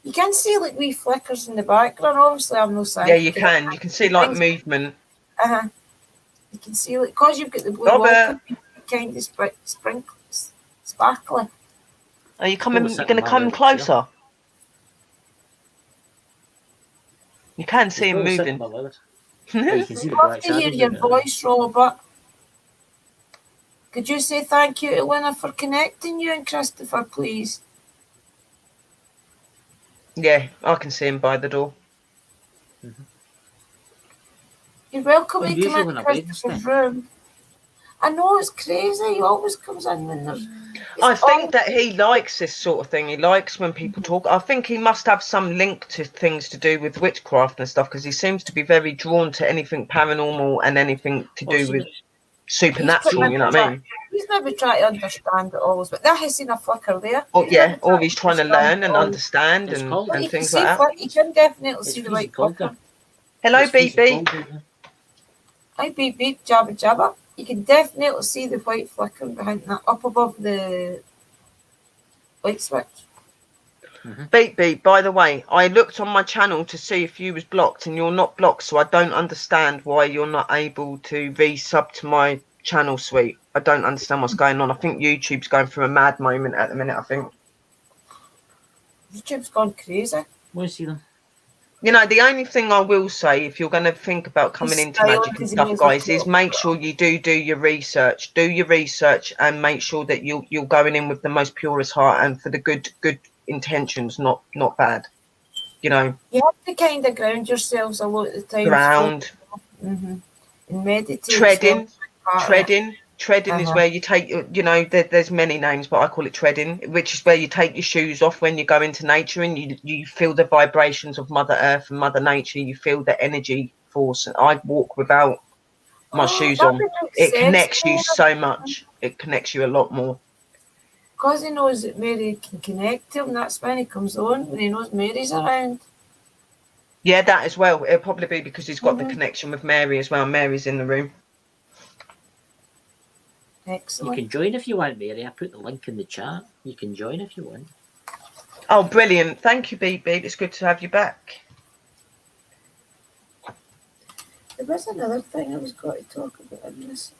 You can see like wee flickers in the background. Obviously, I'm no scientist. Yeah, you can. You can see like movement. You can see like because you've got the blue wall, kind of sprinkles, sparkly. Are you coming? You're going to come closer. You can see him moving. Oh, you can see the Love black to hear shadows your in it. voice, Robert. Could you say thank you to Lena for connecting you and Christopher, please? Yeah, I can see him by the door. You're welcome to Unusual come on into a Christopher's Wednesday. room. I know it's crazy. He always comes in when there's. I think that he likes this sort of thing. He likes when people talk. I think he must have some link to things to do with witchcraft and stuff, because he seems to be very drawn to anything paranormal and anything to Oh, do see with the- supernatural, you know what I mean? He's maybe trying to understand it always, but that has seen a flicker there. Or, He's yeah, maybe or trying he's to trying to understand learn it and all. understand It's and, called- But you and can things see, like that. you can definitely It's see the freezing white cold flicker. there. Hello, It's freezing BB. cold out there. Hi, beep beep, jabba jabba. You can definitely see the white flicker behind that, up above the light switch. Beep beep, by the way, I looked on my channel to see if you was blocked, and you're not blocked, so I don't understand why you're not able to resub to my channel, sweet. I don't understand what's going on. I think YouTube's going through a mad moment at the minute, I think. YouTube's gone crazy. Want to see them? You know, the only thing I will say, if you're going to think about coming He's into magic silent and 'cause he stuff, knows guys, I is talk. make sure you do your research. Do your research and make sure that you're going in with the most purest heart and for the good intentions, not bad. You know, You have to kind of ground yourselves a lot of the time. ground, And meditate. treading is Uh-huh. where you take, you know, there's many names, but I call it treading, which is where you take your shoes off when you go into nature, and you feel the vibrations of Mother Earth and Mother Nature. You feel the energy force, and I walk without my shoes that on. would make It sense, connects you Mary. so much. It connects you a lot more. Because he knows that Mary can connect to him, that's when he comes on, when he knows Mary's around. Yeah, that as well. It'll probably be because he's got the connection with Mary as well. Mary's in the room. You Excellent. can join if you want, Mary. I put the link in the chat. You can join if you want. Oh, brilliant. Thank you, Beep Beep. It's good to have you back. There was another thing I was going to talk about in this.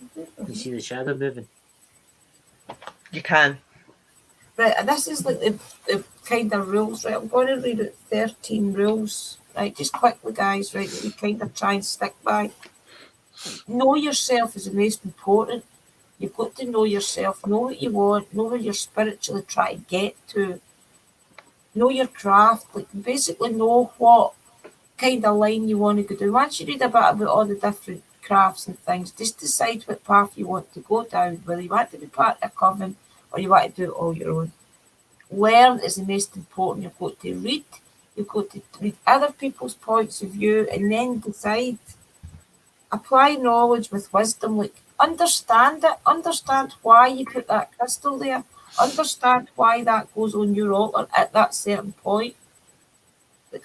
You see the shadow moving? You can. Right, and this is like the kind of rules, right? I'm going to read out 13 rules, right? Just quickly, guys, right? That we kind of try and stick by. Know yourself is the most important. You've got to know yourself, know what you want, know where you're spiritually trying to get to, know your craft, like basically know what kind of line you want to go down. Once you read a bit about all the different crafts and things, just decide what path you want to go down, whether you want to be part of a coven or you want to do it all your own. Learn is the most important. You've got to read, you've got to read other people's points of view and then decide. Apply knowledge with wisdom, like understand it, understand why you put that crystal there, understand why that goes on your altar at that certain point. Like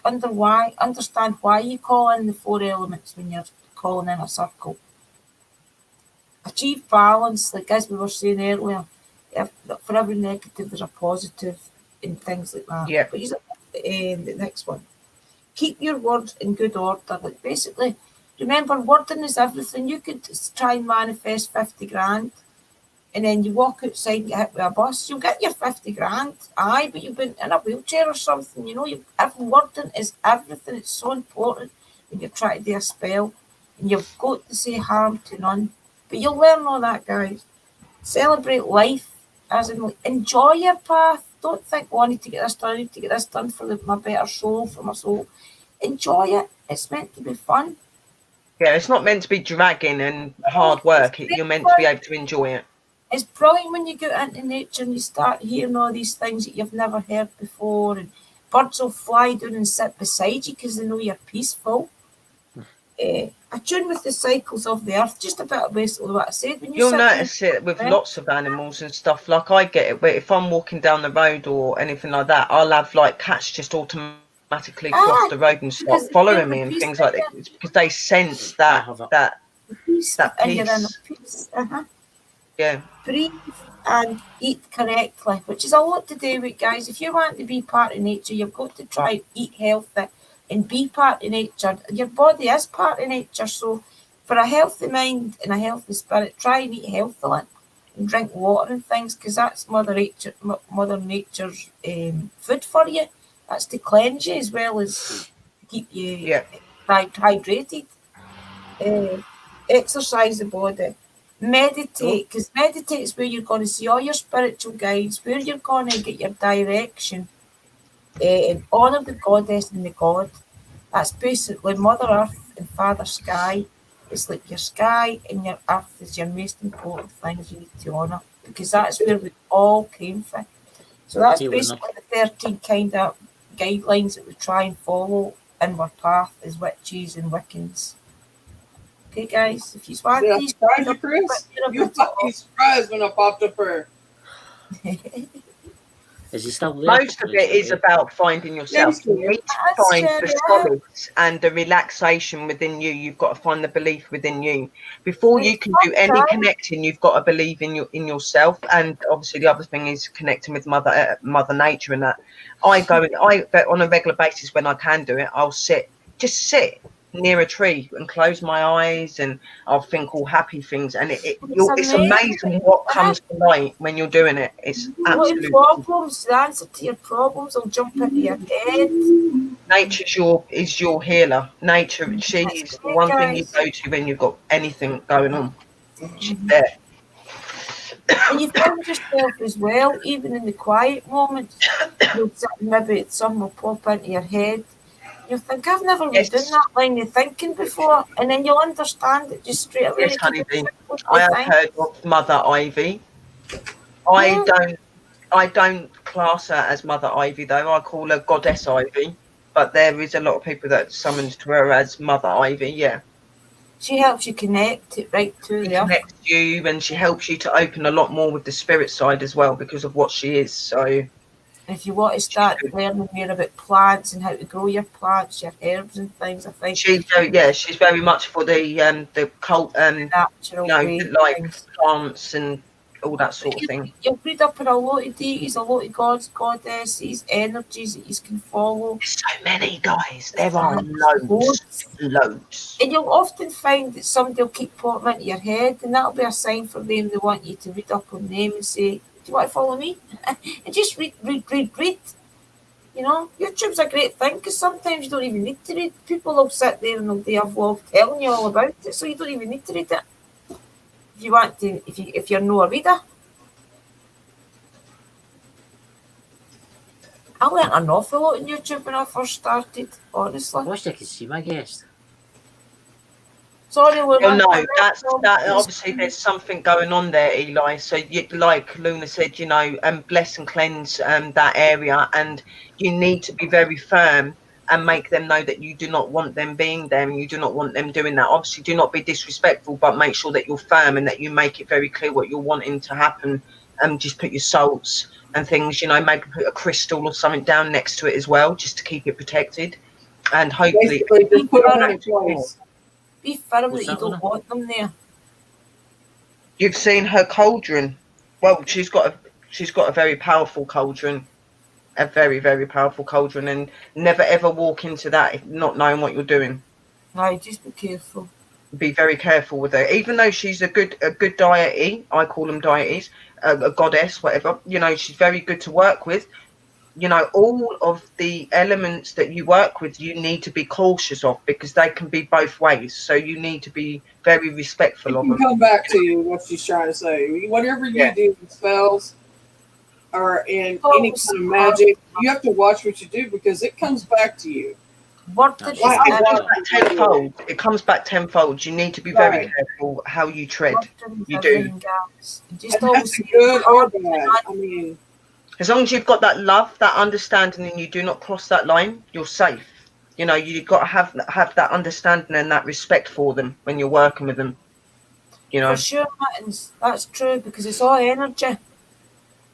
understand why you call in the 4 elements when you're calling in a circle. Achieve balance, like as we were saying earlier, for every negative there's a positive in things like that. Yeah. But the next one. Keep your words in good order. Like basically, remember, wording is everything. You could try and manifest 50 grand, and then you walk outside and get hit with a bus. You'll get your 50 grand. Aye, but you've been in a wheelchair or something. You know, wording is everything. It's so important when you're trying to do a spell, and you've got to say harm to none. But you'll learn all that, guys. Celebrate life, as in like, enjoy your path. Don't think, oh, I need to get this done. I need to get this done for my better soul, for my soul. Enjoy it. It's meant to be fun. Yeah, it's not meant to be dragging and hard work. You're meant to be able to enjoy it. It's brilliant when you get into nature and you start hearing all these things that you've never heard before, and birds will fly down and sit beside you because they know you're peaceful. Attune with the cycles of the earth, just a bit of basically what I said. When You'll notice it with lots of animals and stuff. Like I get it, but if I'm walking down the road or anything like that, I'll have like cats just automatically cross the road and start following me and things like that. It's because they sense that peace. Yeah. Breathe and eat correctly, which is a lot to do with, guys. If you want to be part of nature, you've got to try and eat healthy and be part of nature. Your body is part of nature, so for a healthy mind and a healthy spirit, try and eat healthily and drink water and things, because that's Mother Nature's food for you. That's to cleanse you as well as keep you hydrated. exercise the body, meditate, because meditate is where you're going to see all your spiritual guides, where you're going to get your direction, and honour the goddess and the god. That's basically Mother Earth and Father Sky. It's like your sky and your earth is your most important things you need to honour, because that's where we all came from. So that's basically the 13 kind of guidelines that we try and follow in our path as witches and Wiccans. Okay, guys, if you want Yeah, these, surprise you, Chris. You fucking surprised when I popped up here. Is he still there? Most of it is about finding yourself. Yes, You need to find the solace and the relaxation within you. You've got to find the belief within you. Before you can do any connecting, you've got to believe in yourself. And obviously, the other thing is connecting with Mother Nature. And that I on a regular basis when I can do it, I'll sit near a tree and close my eyes, and I'll think all happy things, and it's amazing what comes to light when you're doing it. It's absolutely problems. The answer to your problems will jump into your head. Nature is your healer. Nature, she's the one thing you go to when you've got anything going on. She's there. And you find yourself as well, even in the quiet moments, maybe something will pop into your head. You'll think, I've never been doing that line of thinking before, and then you'll understand it just straight away. Yes, honeybee. I have heard of Mother Ivy. I don't class her as Mother Ivy though. I call her Goddess Ivy, but there is a lot of people that summons to her as Mother Ivy. Yeah. She helps you connect it right to the connects you, and she helps you to open a lot more with the spirit side as well because of what she is. So. If you want to start learning more about plants and how to grow your plants, your herbs and things, I think she's very much for the cult, natural, like plants and all that sort of thing. You'll read up on a lot of deities, a lot of gods, goddesses, energies that you can follow. There's so many, guys. There are loads. And you'll often find that somebody will keep popping into your head, and that'll be a sign for them. They want you to read up on them and say, do you want to follow me? And just read. You know, YouTube's a great thing because sometimes you don't even need to read. People will sit there and they'll do a vlog telling you all about it, so you don't even need to read it. If you want to, if you're not a reader. I learned an awful lot on YouTube when I first started, honestly. I wish I could see my guest. Sorry, well, no, that. Obviously, there's something going on there, Eli. So, like Luna said, bless and cleanse that area, and you need to be very firm and make them know that you do not want them being there, and you do not want them doing that. Obviously, do not be disrespectful, but make sure that you're firm and that you make it very clear what you're wanting to happen. Just put your salts and things, maybe put a crystal or something down next to it as well, just to keep it protected, and hopefully. Just put on it twice. Be firm that you don't want them there. You've seen her cauldron. Well, she's got a very powerful cauldron, a very, very powerful cauldron, and never ever walk into that if not knowing what you're doing. No, just be careful. Be very careful with her. Even though she's a good deity, I call them deities, a goddess, whatever. She's very good to work with. All of the elements that you work with, you need to be cautious of because they can be both ways. So you need to be very respectful of them. Come back to you what she's trying to say. Whatever you do with spells or in any kind of magic, you have to watch what you do because it comes back to you. It comes back tenfold. You need to be very careful how you tread. You do. Just that's good or bad. I mean. As long as you've got that love, that understanding, and you do not cross that line, you're safe. You've got to have that understanding and that respect for them when you're working with them. For sure, that's true because it's all energy.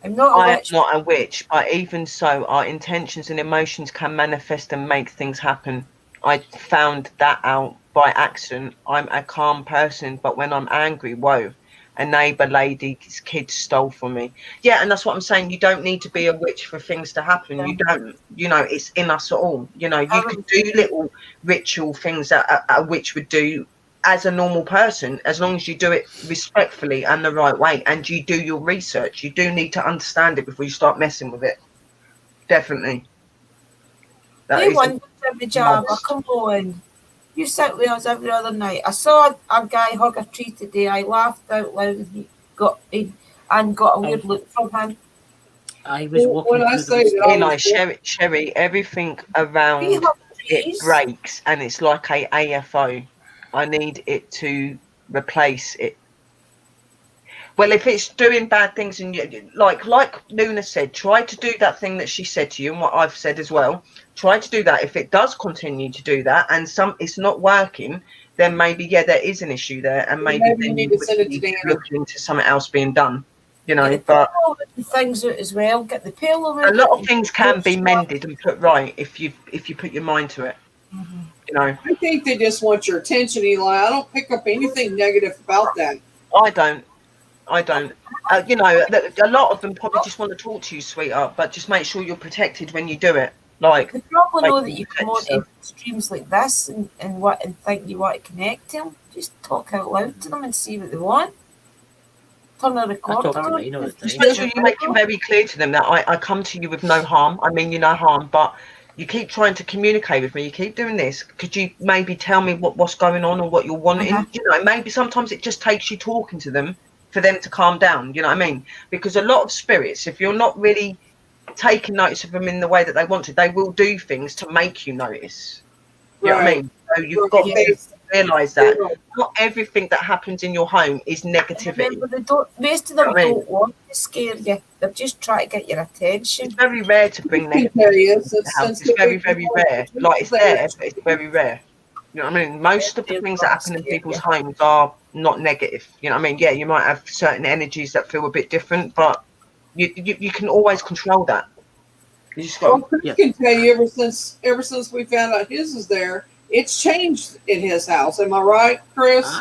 I'm not a witch, but even so, our intentions and emotions can manifest and make things happen. I found that out by accident. I'm a calm person, but when I'm angry, whoa. A neighbour lady's kids stole from me. Yeah, and that's what I'm saying. You don't need to be a witch for things to happen. You don't. It's in us all. You can do little ritual things that a witch would do as a normal person, as long as you do it respectfully and the right way, and you do your research. You do need to understand it before you start messing with it. Definitely. They want every job. Come on. You sit with us every other night. I saw a guy hug a tree today. I laughed out loud and got a weird look from him. I was walking When I through say the that I Eli, was Sherry, everything We around hug it trees. breaks, and it's like a AFO. I need it to replace it. Well, if it's doing bad things, and like Luna said, try to do that thing that she said to you, and what I've said as well. Try to do that. If it does continue to do that, and it's not working, then maybe there is an issue there, and maybe you then need you to send it to would need to Dana. look into something else being done. You know, Get the but pillow and things out as well. Get the pillow a out. lot of things can be mended and put right if you put your mind to it. Mm-hmm. You know, I think they just want your attention, Eli. I don't pick up anything negative about that. I don't. You know, a lot of them probably just want to talk to you, sweetheart, but just make sure you're protected when you do it. Like, They probably know that like, you come on to streams like this and think you want to connect to them. Just talk out loud to them and see what they want. Turn the recorder talk to on. mine all the just time. make sure you make it very clear to them that I come to you with no harm. I mean you no harm, but you keep trying to communicate with me. You keep doing this. Could you maybe tell me what's going on or what you're wanting? Uh-huh. You know, maybe sometimes it just takes you talking to them for them to calm down. You know what I mean? Because a lot of spirits, if you're not really taking notice of them in the way that they want to, they will do things to make you notice. You know what I mean? So you've got to realise that not everything that happens in your home is negativity. Remember, most of them don't want to scare you. They're just trying to get your attention. It's very rare to bring negativity into the house. It's very, very rare. Like, it's there, but it's very rare. You know what I mean? Most of the things that happen in people's homes are not negative. You know what I mean? Yeah, you might have certain energies that feel a bit different, but you can always control that. You just got. Well, Chris can tell you ever since we found out his is there, it's changed in his house. Am I right, Chris?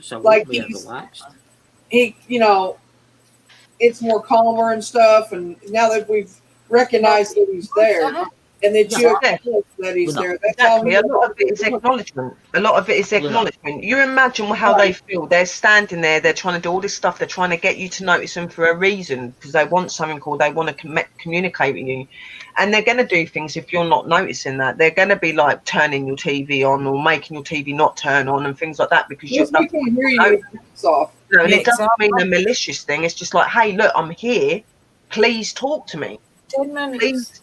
So like we are relaxed. He, you know, it's more calmer and stuff. And now that we've recognized that he's there, and that you acknowledge that he's there, that's exactly. A lot of it is acknowledgement. A lot of it is acknowledgement. You imagine how they feel. They're standing there. They're trying to do all this stuff. They're trying to get you to notice them for a reason, because they want something called, they want to communicate with you. And they're going to do things if you're not noticing that. They're going to be like turning your TV on or making your TV not turn on and things like that, because we can hear you soft. No, and it doesn't mean a malicious thing. It's just like, hey, look, I'm here. Please talk to me. 10 minutes. Please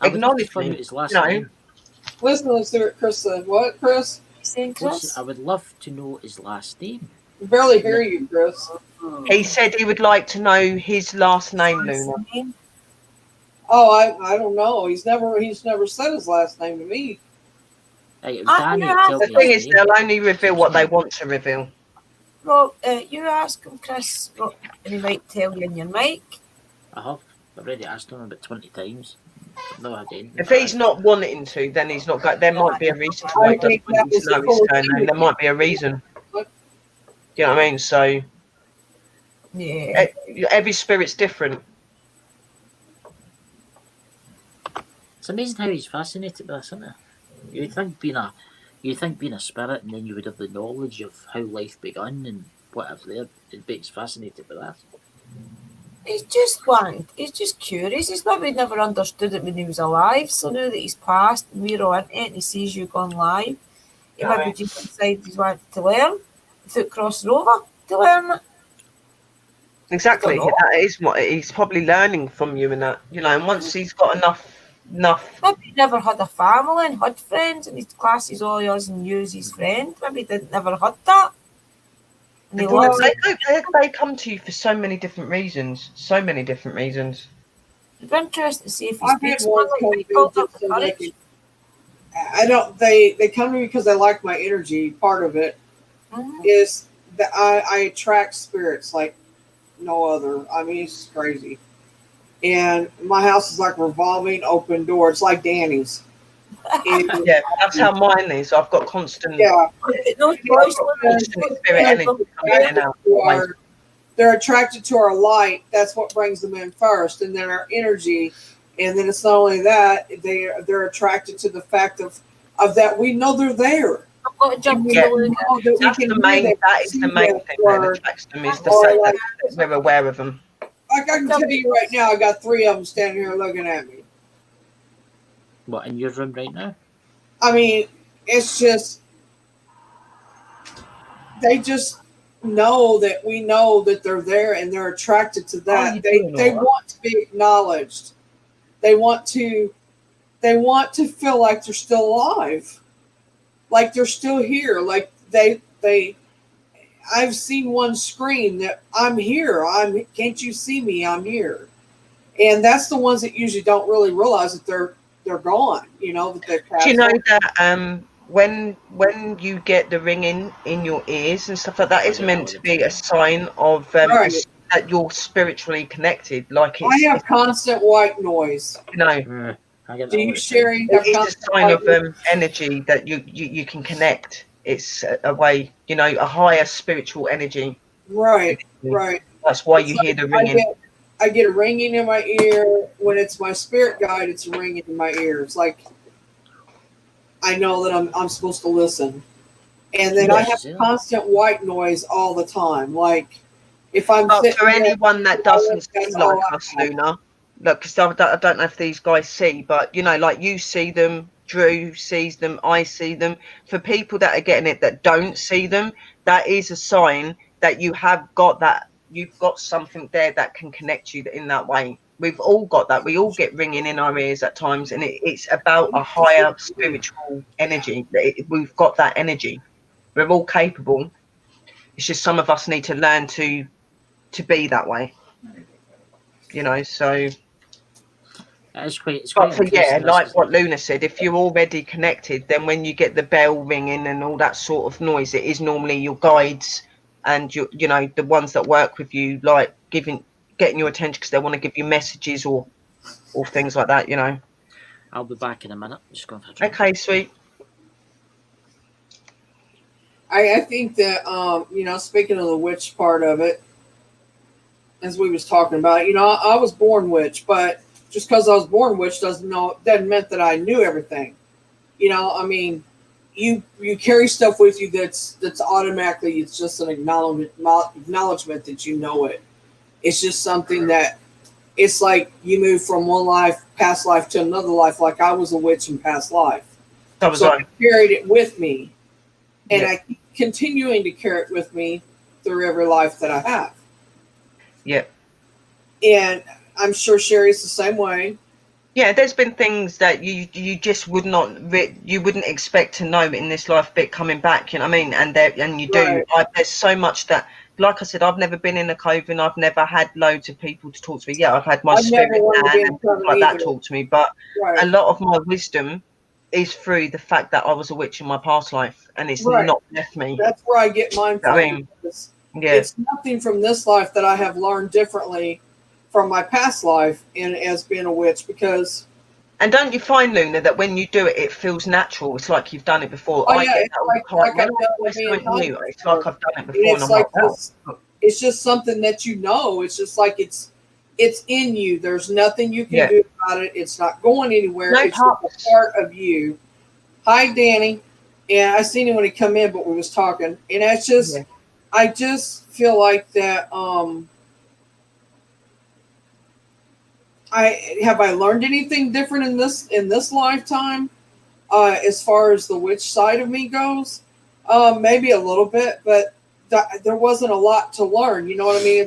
acknowledge me. His last name. Listen to what Chris said. What, Chris? I would love to know his last name. I barely hear you, Chris. He said he would like to know his last name, Luna. Oh, I don't know. He's never said his last name to me. Hey, the thing is, they'll only reveal what they want to reveal. Well, you ask him, Chris, and he might tell you in your mic. I have. I've already asked him about 20 times. No, I didn't. If he's not wanting to, then he's not got. There might be a reason why he doesn't want you to know his surname. There might be a reason. You know what I mean? So, yeah, every spirit's different. It's amazing how he's fascinated with this, isn't it? You'd think being a spirit, and then you would have the knowledge of how life began and whatever there. It'd be fascinated with that. He's just curious. He's maybe never understood it when he was alive. So now that he's passed and we're on it and he sees you gone live, he maybe just decided he wanted to learn. He thought crossing over to learn it. Exactly. That is what he's probably learning from you, and that, you know. And once he's got enough. Maybe he never had a family and had friends, and his classes all yours and you as his friend. Maybe he never had that. And they come to you for so many different reasons. So many different reasons. It'd be interesting to see if I've had ones they come to me because they like my energy. Part of it is that I attract spirits like no other. I mean, it's crazy. And my house is like a revolving open door. It's like Danny's. And, yeah, that's how mine is. I've got constant. Yeah. They're attracted to our light. That's what brings them in first, and then our energy. And then it's not only that, they're attracted to the fact of that we know they're there. That is the main thing that attracts them, is the fact that we're aware of them. Like I can tell you right now, I got 3 of them standing here looking at me. What, in your room right now? I mean, it's just they just know that we know that they're there and they're attracted to that. They want to be acknowledged. They want to feel like they're still alive, like they're still here. Like I've seen one scream that I'm here. Can't you see me? I'm here. And that's the ones that usually don't really realize that they're gone. You know, that they've passed. Do you know that when you get the ringing in your ears and stuff like that, it's meant to be a sign of Right. that you're spiritually connected. Like I have constant white noise. You know, do you, Sherry? It's a sign of energy that you can connect. It's a way, you know, a higher spiritual energy. Right, right. That's why you hear the ringing. I get a ringing in my ear. When it's my spirit guide, it's a ringing in my ears. Like, I know that I'm supposed to listen. And then I have constant white noise all the time. Like, if I'm for anyone that doesn't see like us, Luna, look, because I don't know if these guys see, but, you know, like you see them, Drew sees them, I see them. For people that are getting it that don't see them, that is a sign that you have got that. You've got something there that can connect you in that way. We've all got that. We all get ringing in our ears at times, and it's about a higher spiritual energy. We've got that energy. We're all capable. It's just some of us need to learn to be that way. You know, so. It's quite But yeah, like what Luna said, if you're already connected, then when you get the bell ringing and all that sort of noise, it is normally your guides and you know, the ones that work with you, like getting your attention because they want to give you messages or things like that, you know. I'll be back in a minute. Just going for a drink. Okay, sweet. I think that you know, speaking of the witch part of it, as we was talking about, you know, I was born witch, but just because I was born witch doesn't mean that I knew everything. You know, I mean, you carry stuff with you that's automatically, it's just an acknowledgement that you know it. It's just something that it's like you move from one past life to another life. Like I was a witch in past life, so I carried it with me, and I keep continuing to carry it with me through every life that I have. Yep. And I'm sure Sherry's the same way. Yeah, there's been things that you just would not, you wouldn't expect to know in this life, bit coming back, you know what I mean? And you do. There's so much that, like I said, I've never been in a coven. I've never had loads of people to talk to me. Yeah, I've had my spirit and things like that talk to me, but a lot of my wisdom is through the fact that I was a witch in my past life, and it's not left me. That's where I get mine from. I mean, it's nothing from this life that I have learned differently from my past life and as being a witch, because. And don't you find, Luna, that when you do it, it feels natural? It's like you've done it before. Oh, yeah, it's like I've done it it's like I've done it before. It's like it's just something that you know. It's just like it's in you. There's nothing you can do about it. It's not going anywhere. It's just a part of you. Hi, Danny. And I seen him when he come in, but we was talking, and that's just. I just feel like that. I learned anything different in this lifetime, as far as the witch side of me goes? Maybe a little bit, but there wasn't a lot to learn. You know what I mean?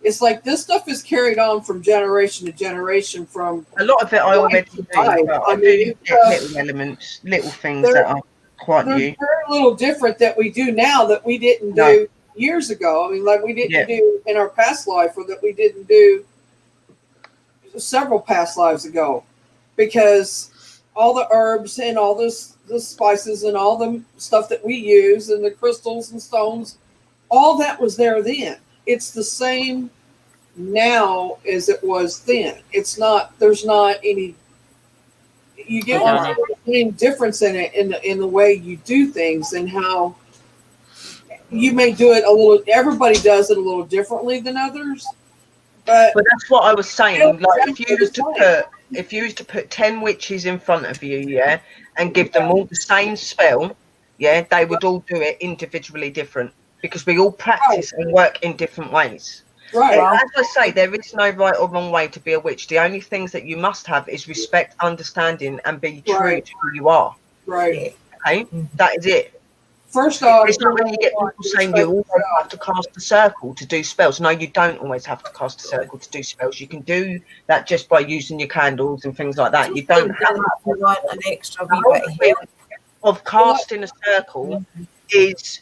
It's like this stuff is carried on from generation to generation. From a lot of it, I already do. I mean, little elements, little things that are quite new. They're very little different that we do now that we didn't do years ago. I mean, like we didn't do in our past life, or that we didn't do several past lives ago, because all the herbs and all the spices and all the stuff that we use and the crystals and stones, all that was there then. It's the same now as it was then. It's not. There's not any. You get any difference in it in the way you do things and how you may do it a little. Everybody does it a little differently than others. But that's what I was saying. Like if you was to put 10 witches in front of you, and give them all the same spell, they would all do it individually different, because we all practice and work in different ways. Right. As I say, there is no right or wrong way to be a witch. The only things that you must have is respect, understanding, and be true to who you are. Right. Okay, that is it. First off, it's not when you get people saying you always have to cast a circle to do spells. No, you don't always have to cast a circle to do spells. You can do that just by using your candles and things like that. You don't have if you want an extra wee the bit whole of thing help. of casting a circle is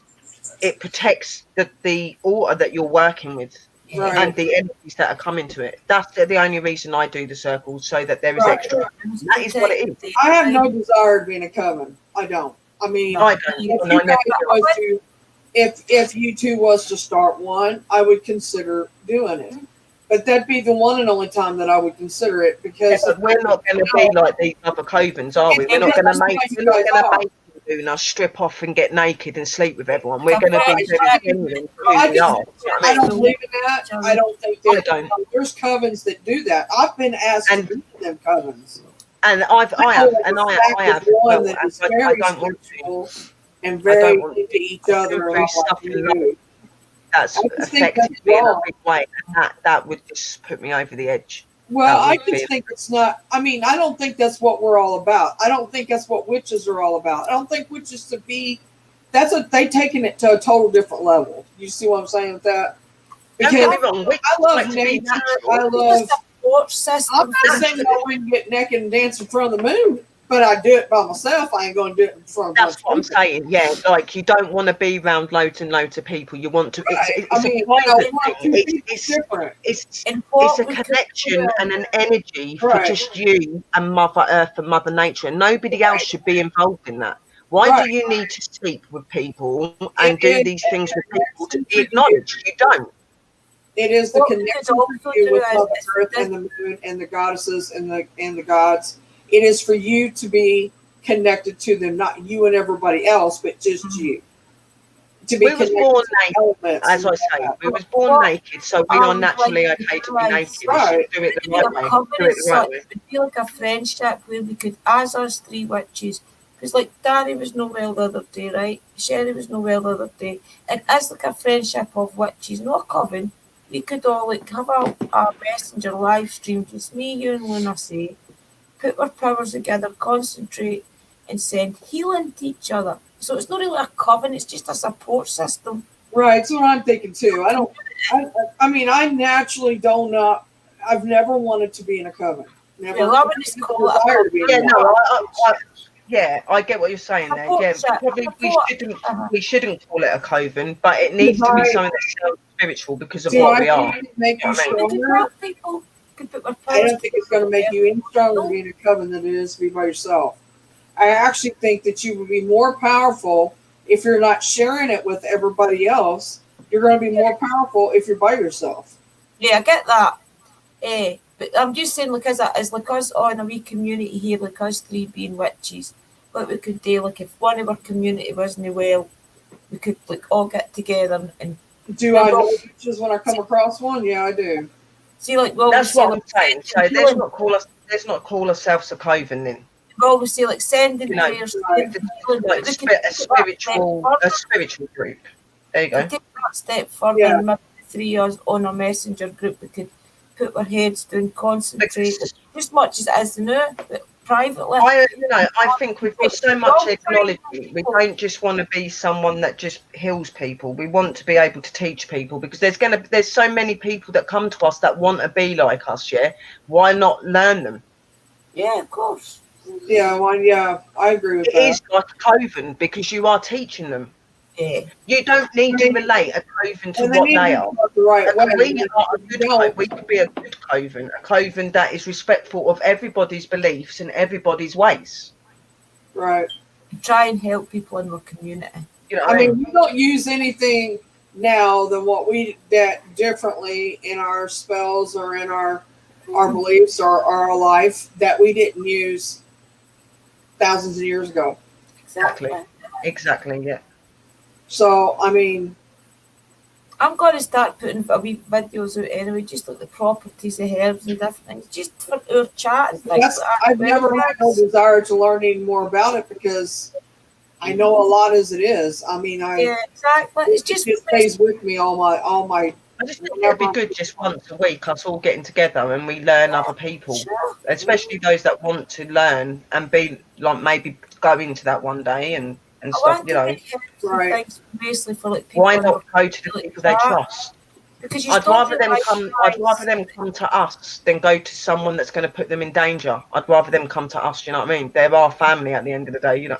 it protects the order that you're working with. Right. And the energies that are coming to it. That's the only reason I do the circles, so that there is extra. That is what it is. I have no desire of being a coven. I don't. I mean, I don't. if And I you guys never was to, if you two was to start one, I would consider doing it. But that'd be the one and only time that I would consider it, because but we're not going to be like these other covens, are we? We're not going to make Luna strip off and get naked and sleep with everyone. We're going to be very genuine for who we are. I don't believe in that. I don't think that. I don't. There's covens that do that. I've been asked to do them covens. And I have. One that is very I don't want to. And very into each other. And that's affected me in a big way, and that would just put me over the edge. Well, I just think it's not. I mean, I don't think that's what we're all about. I don't think that's what witches are all about. I don't think witches to be. They taking it to a total different level. You see what I'm saying with that? Because I love nature. I love. I'm not saying I wouldn't get naked and dance in front of the moon, but I do it by myself. I ain't going to do it in front of. That's what I'm saying. Yeah, like you don't want to be around loads and loads of people. You want to. It's different. It's a connection and an energy for just you and Mother Earth and Mother Nature, and nobody else should be involved in that. Why do you need to sleep with people and do these things with people to be acknowledged? You don't. It is the connection with Mother Earth and the moon and the goddesses and the gods. It is for you to be connected to them, not you and everybody else, but just you. To be we was born naked, as I say. We was born naked, so we are naturally okay to be naked. Right. Do it the right way. Do it the right way. It would be like a friendship where we could, as us three witches, because like Darry was no well the other day, right? Sherry was no well the other day, and as like a friendship of witches, not a coven, we could all like have a messenger live stream, just me, you, and Luna say. Put our powers together, concentrate, and send healing to each other. So it's not really a coven; it's just a support system. Right. That's what I'm thinking too. I mean, I naturally don't know. I've never wanted to be in a coven. Never. Well, I would just call it a coven. Yeah, no, I get what you're saying there. Yeah, probably we shouldn't call it a coven, but it needs to be something that sounds spiritual because of what we are. Make you stronger. I don't think it's going to make you any stronger to be in a coven than it is to be by yourself. I actually think that you would be more powerful if you're not sharing it with everybody else. You're going to be more powerful if you're by yourself. Yeah, I get that. But I'm just saying, like, as like us on a wee community here, like us three being witches, what we could do, like, if one of our community wasn't well, we could like all get together and. Do I know witches when I come across one? Yeah, I do. See, like, well, that's what I'm saying. So let's not call ourselves a coven then. Well, we say like sending prayers, like a spiritual group. There you go. Take that step further, and maybe the three of us on a messenger group, we could put our heads down, concentrate, just much as it is now, but privately. I think we've got so much technology. We don't just want to be someone that just heals people. We want to be able to teach people, because there's so many people that come to us that want to be like us. Yeah, why not learn them? Yeah, of course. Yeah, I agree with that. It is like a coven because you are teaching them. Yeah. You don't need to relate a coven to what they are. We could be a good coven, a coven that is respectful of everybody's beliefs and everybody's ways. Right. Try and help people in our community. I mean, we don't use anything now than what we did differently in our spells or in our beliefs or our life that we didn't use thousands of years ago. Exactly, yeah. So, I mean, I'm going to start putting a wee videos out anyway, just like the properties of herbs and different things, just for our chat and things. I've never had no desire to learn any more about it because I know a lot as it is. I mean, exactly. It just stays with me all my. I just think it'd be good just once a week, us all getting together and we learn other people, especially those that want to learn and be like maybe go into that one day and and I stuff, want you to know. get help for Right. things, basically for like people. Why in not our go to the like people they that. trust? Because you I'd don't rather them realise come. I'd rather them come to us than go to someone that's going to put them in danger. I'd rather them come to us. You know what I mean? They're our family at the end of the day. You know.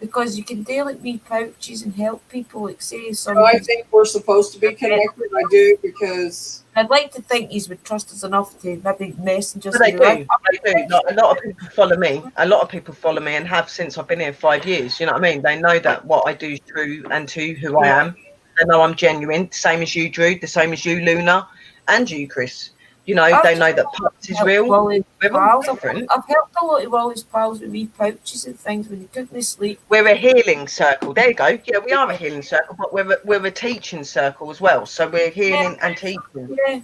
because you can do like wee pouches and help people, like say some. So I think we're supposed to be connected. I do, because I'd like to think you would trust us enough to maybe message us. But they and be like, do. They do. Like, a lot of people follow me. A lot of people follow me and have since I've been here 5 years. You know what I mean? They know that what I do is true and to who I am. They know I'm genuine. Same as you, Drew. The same as you, Luna, and you, Chris. You know, they know that Pops is real. We're all different. I've helped a lot of Wally's pals with wee pouches and things when they couldn't sleep. We're a healing circle. There you go. Yeah, we are a healing circle, but we're a teaching circle as well. So we're healing and teaching. Yeah.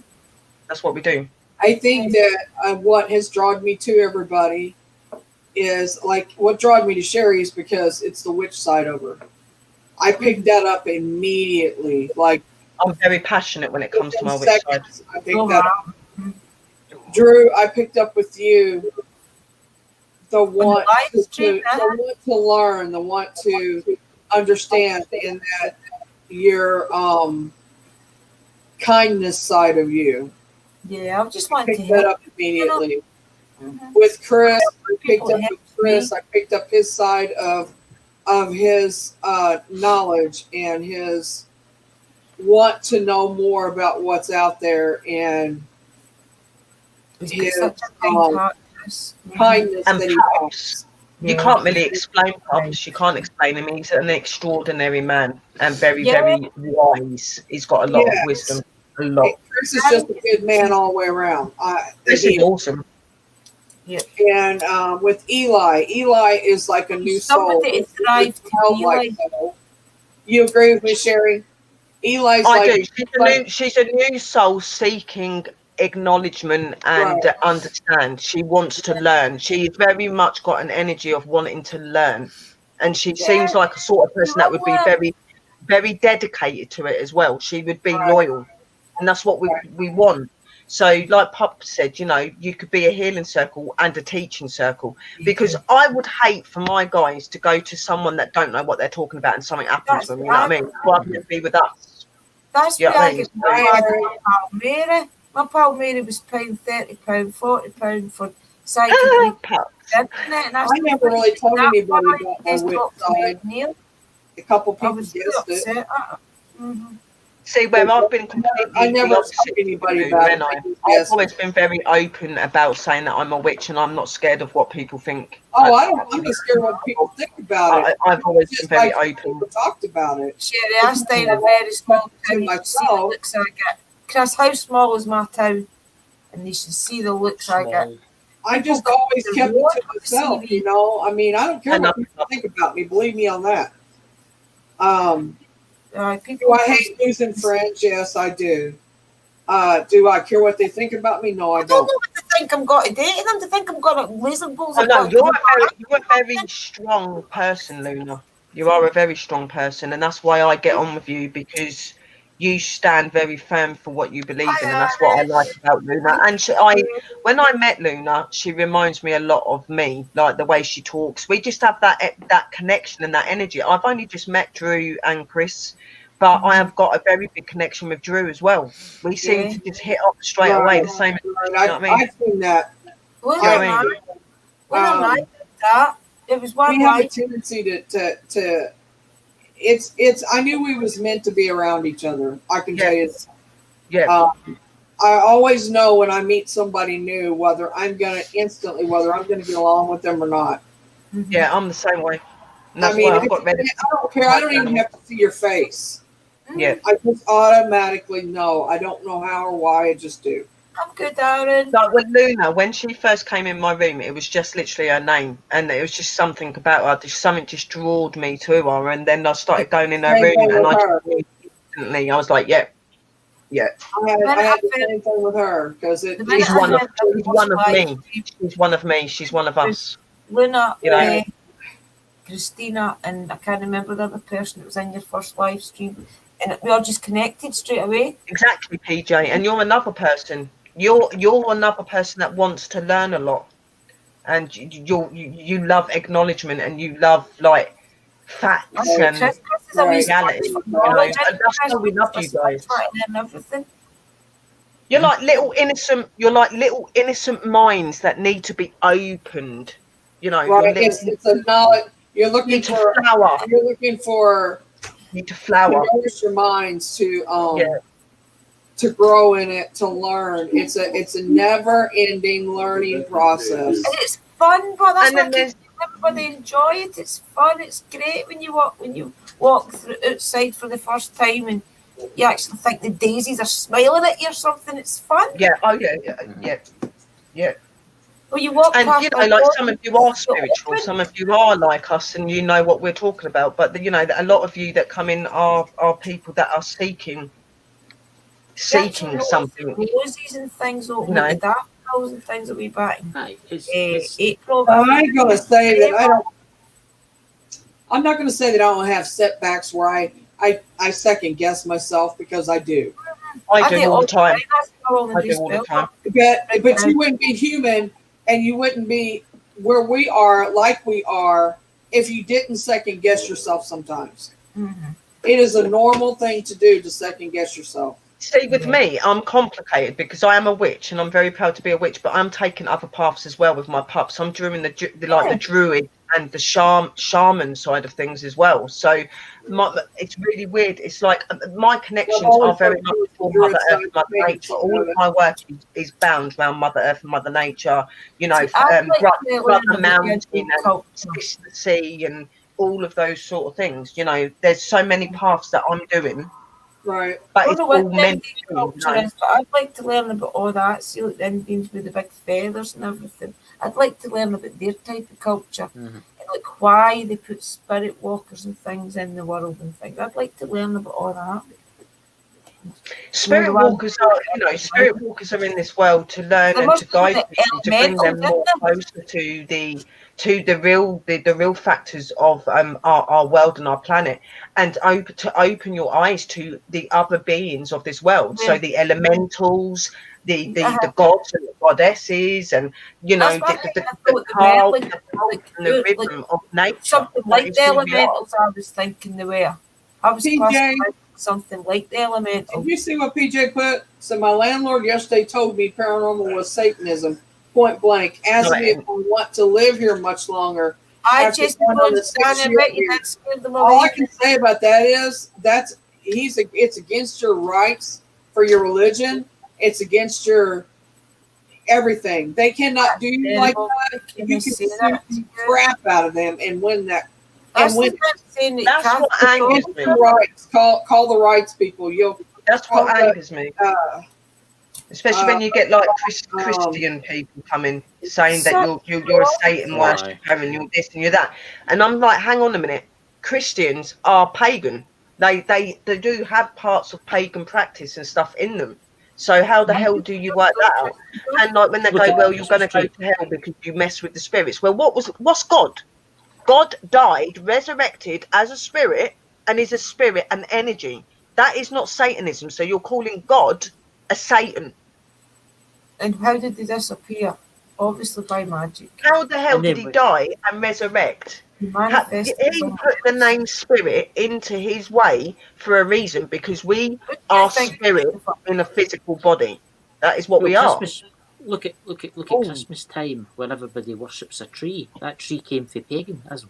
That's what we do. I think that what has drawn me to everybody is like what drawn me to Sherry is because it's the witch side of her. I picked that up immediately. Like, I'm very passionate when it comes to my witch side. I picked that up. Drew, I picked up with you the want to learn, the want to understand, and that your kindness side of you. Yeah, I just wanted to pick that up immediately. With Chris, I picked up with Chris. I picked up his side of his knowledge and his want to know more about what's out there, and his kindness and that he Pops. You can't really explain Pops. You can't explain him. He's an extraordinary man and very, very wise. He's got a lot of wisdom. A lot. Chris is just a good man all the way around. This is awesome. Yeah. And with Eli is like a new soul. You agree with me, Sherry? Eli's I do. She's a new soul seeking acknowledgement and understand. She wants to learn. She's very much got an energy of wanting to learn, and she seems like a sort of person that would be very, very dedicated to it as well. She would be loyal, and that's what we want. So like Pop said, you know, you could be a healing circle and a teaching circle, because I would hate for my guys to go to someone that don't know what they're talking about and something happens to them, you know what I mean? Rather than be with us. That's why I get my pal Mary. My pal Mary was paying £30, £40 for psychic. I never really told anybody about my witch side. A couple people guessed it. See, where I've been completely I never told anybody about it. I've always been very open about saying that I'm a witch, and I'm not scared of what people think. I'm not scared of what people think about it. I've always been very open. People talked about it. Sherry, I stay in a very small town. You should see the looks I get. Chris, how small is my town? And you should see the looks I get. I just always kept it to myself, you know. I mean, I don't care what people think about me. Believe me on that. Do I hate losing friends? Yes, I do. Do I care what they think about me? No, I don't. I don't know what to think I'm going to date them, to think I'm going to laser balls. Oh, no, you're a very strong person, Luna. You are a very strong person, and that's why I get on with you, because you stand very firm for what you believe in, and that's what I like about Luna. And when I met Luna, she reminds me a lot of me, like the way she talks. We just have that connection and that energy. I've only just met Drew and Chris, but I have got a very big connection with Drew as well. We seem to just hit up straight away, the same. You know what I mean? I've seen that. It was one. We have a tendency to. It's. I knew we was meant to be around each other. I can tell you that. Yeah. I always know when I meet somebody new whether I'm gonna get along with them or not. Yeah, I'm the same way. And that's I mean, why I've got I don't care. I don't even have to see your face. Yeah. I just automatically know. I don't know how or why. I just do. I'm good, Darren. Like with Luna, when she first came in my room, it was just literally her name, and it was just something about her. Something just drawed me to her, and then I started going in her room, and I was like, yeah. I had the same thing with her, because she's one of me. She's one of me. She's one of us. Luna, you know? Christina, and I can't remember the other person that was in your first live stream, and we all just connected straight away. Exactly, PJ. And you're another person. You're another person that wants to learn a lot, and you love acknowledgement, and you love like facts and Chris is a wee reality. sponge for You know, knowledge. and that's how we love you guys. And everything. You're like little innocent minds that need to be opened. You know, Right. It's a knowledge. You're looking need to for flower. You're looking for Need to flower. to nourish your minds to grow in it, to learn. It's a never ending learning process. And it's fun, but that's And then what keeps everybody enjoy it. It's fun. It's great when you walk through outside for the first time and you actually think the daisies are smiling at you or something. It's fun. Yeah. Oh yeah. Well, you walk And past you know, like some of you are spiritual, some of you are like us, and you know what we're talking about. But you know, a lot of you that come in are people that are seeking something. Roses and things open No. the daffodils and things that we back in Aye, it's April. I'm going to say that I'm not going to say that I don't have setbacks where I second guess myself, because I do. I do all the time. That's how all I do all the time. But you wouldn't be human, and you wouldn't be where we are, like we are, if you didn't second guess yourself sometimes. Mm-hmm. It is a normal thing to do, to second guess yourself. See, with me, I'm complicated because I am a witch, and I'm very proud to be a witch. But I'm taking other paths as well with my pups. I'm doing the druid and the shaman side of things as well. So it's really weird. It's like my connections are very much for Mother Earth, Mother Nature. All of my work is bound around Mother Earth and Mother Nature. You know, Brother Mountain and Sister Sea and all of those sort of things. You know, there's so many paths that I'm doing. Right. But I it's don't know all what meant Indian culture is, but I'd like to learn about all that. See, like the Indians with the big feathers and everything. I'd like to learn about their type of culture, and like why they put spirit walkers and things in the world and things. I'd like to learn about all that. Spirit walkers are in this world to learn and to guide people, to bring them more closer to the real factors of our world and our planet, and to open your eyes to the other beings of this world. So the elementals, the gods and the goddesses, and you know the power and the rhythm of nature. Something like the elementals, I was thinking they were. I was something like the elemental. Did you see what PJ put? So my landlord yesterday told me paranormal was Satanism, point blank. Asked me if I want to live here much longer. I just want to stand and bet you that scared them away. All I can say about that is it's against your rights for your religion. It's against your everything. They cannot do you like that. You can sue the crap out of them and win that. That's what angers me. Rights. Call the rights people. That's what angers me. Especially when you get like Christian people coming saying that you're a Satan worshipper and you're this and you're that, and I'm like, hang on a minute. Christians are pagan. They do have parts of pagan practice and stuff in them. So how the hell do you work that out? And like when they go, well, you're going to go to hell because you mess with the spirits. Well, what's God? God died, resurrected as a spirit, and is a spirit and energy. That is not Satanism. So you're calling God a Satan. And how did he disappear? Obviously by magic. How the hell did he die and resurrect? He put the name spirit into his way for a reason, because we are spirit in a physical body. That is what we are. Look at Christmas time when everybody worships a tree. That tree came from paganism.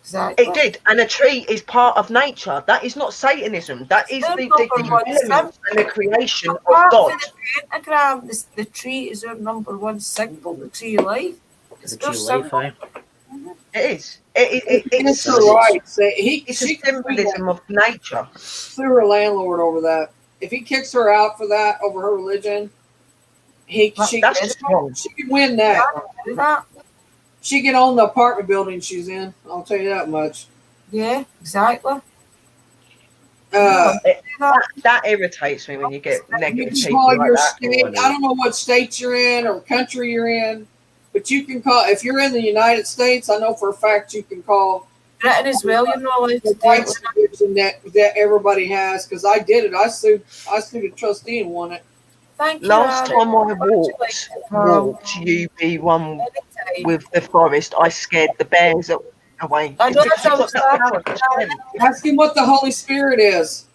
Exactly. It did, and a tree is part of nature. That is not Satanism. That is the elements and the creation of God. The pentagram, the tree is our number one symbol. The tree of life. It's our symbol. It is. It's a symbolism of nature. Sue her landlord over that. If he kicks her out for that over her religion, she can win that. She can own the apartment building she's in. I'll tell you that much. Yeah, exactly. That irritates me when you get negative people like that. State, I don't know what state you're in or country you're in, but you can call, if you're in the United States, I know for a fact you can call Britain as well. You're not allowed to rights that everybody has, because I did it. I sued a trustee and won it. Thank you. Last time I walked UB1 with the forest, I scared the bears away. I know It's that's because how you've got it's that power to scare them. Ask him what the Holy Spirit is.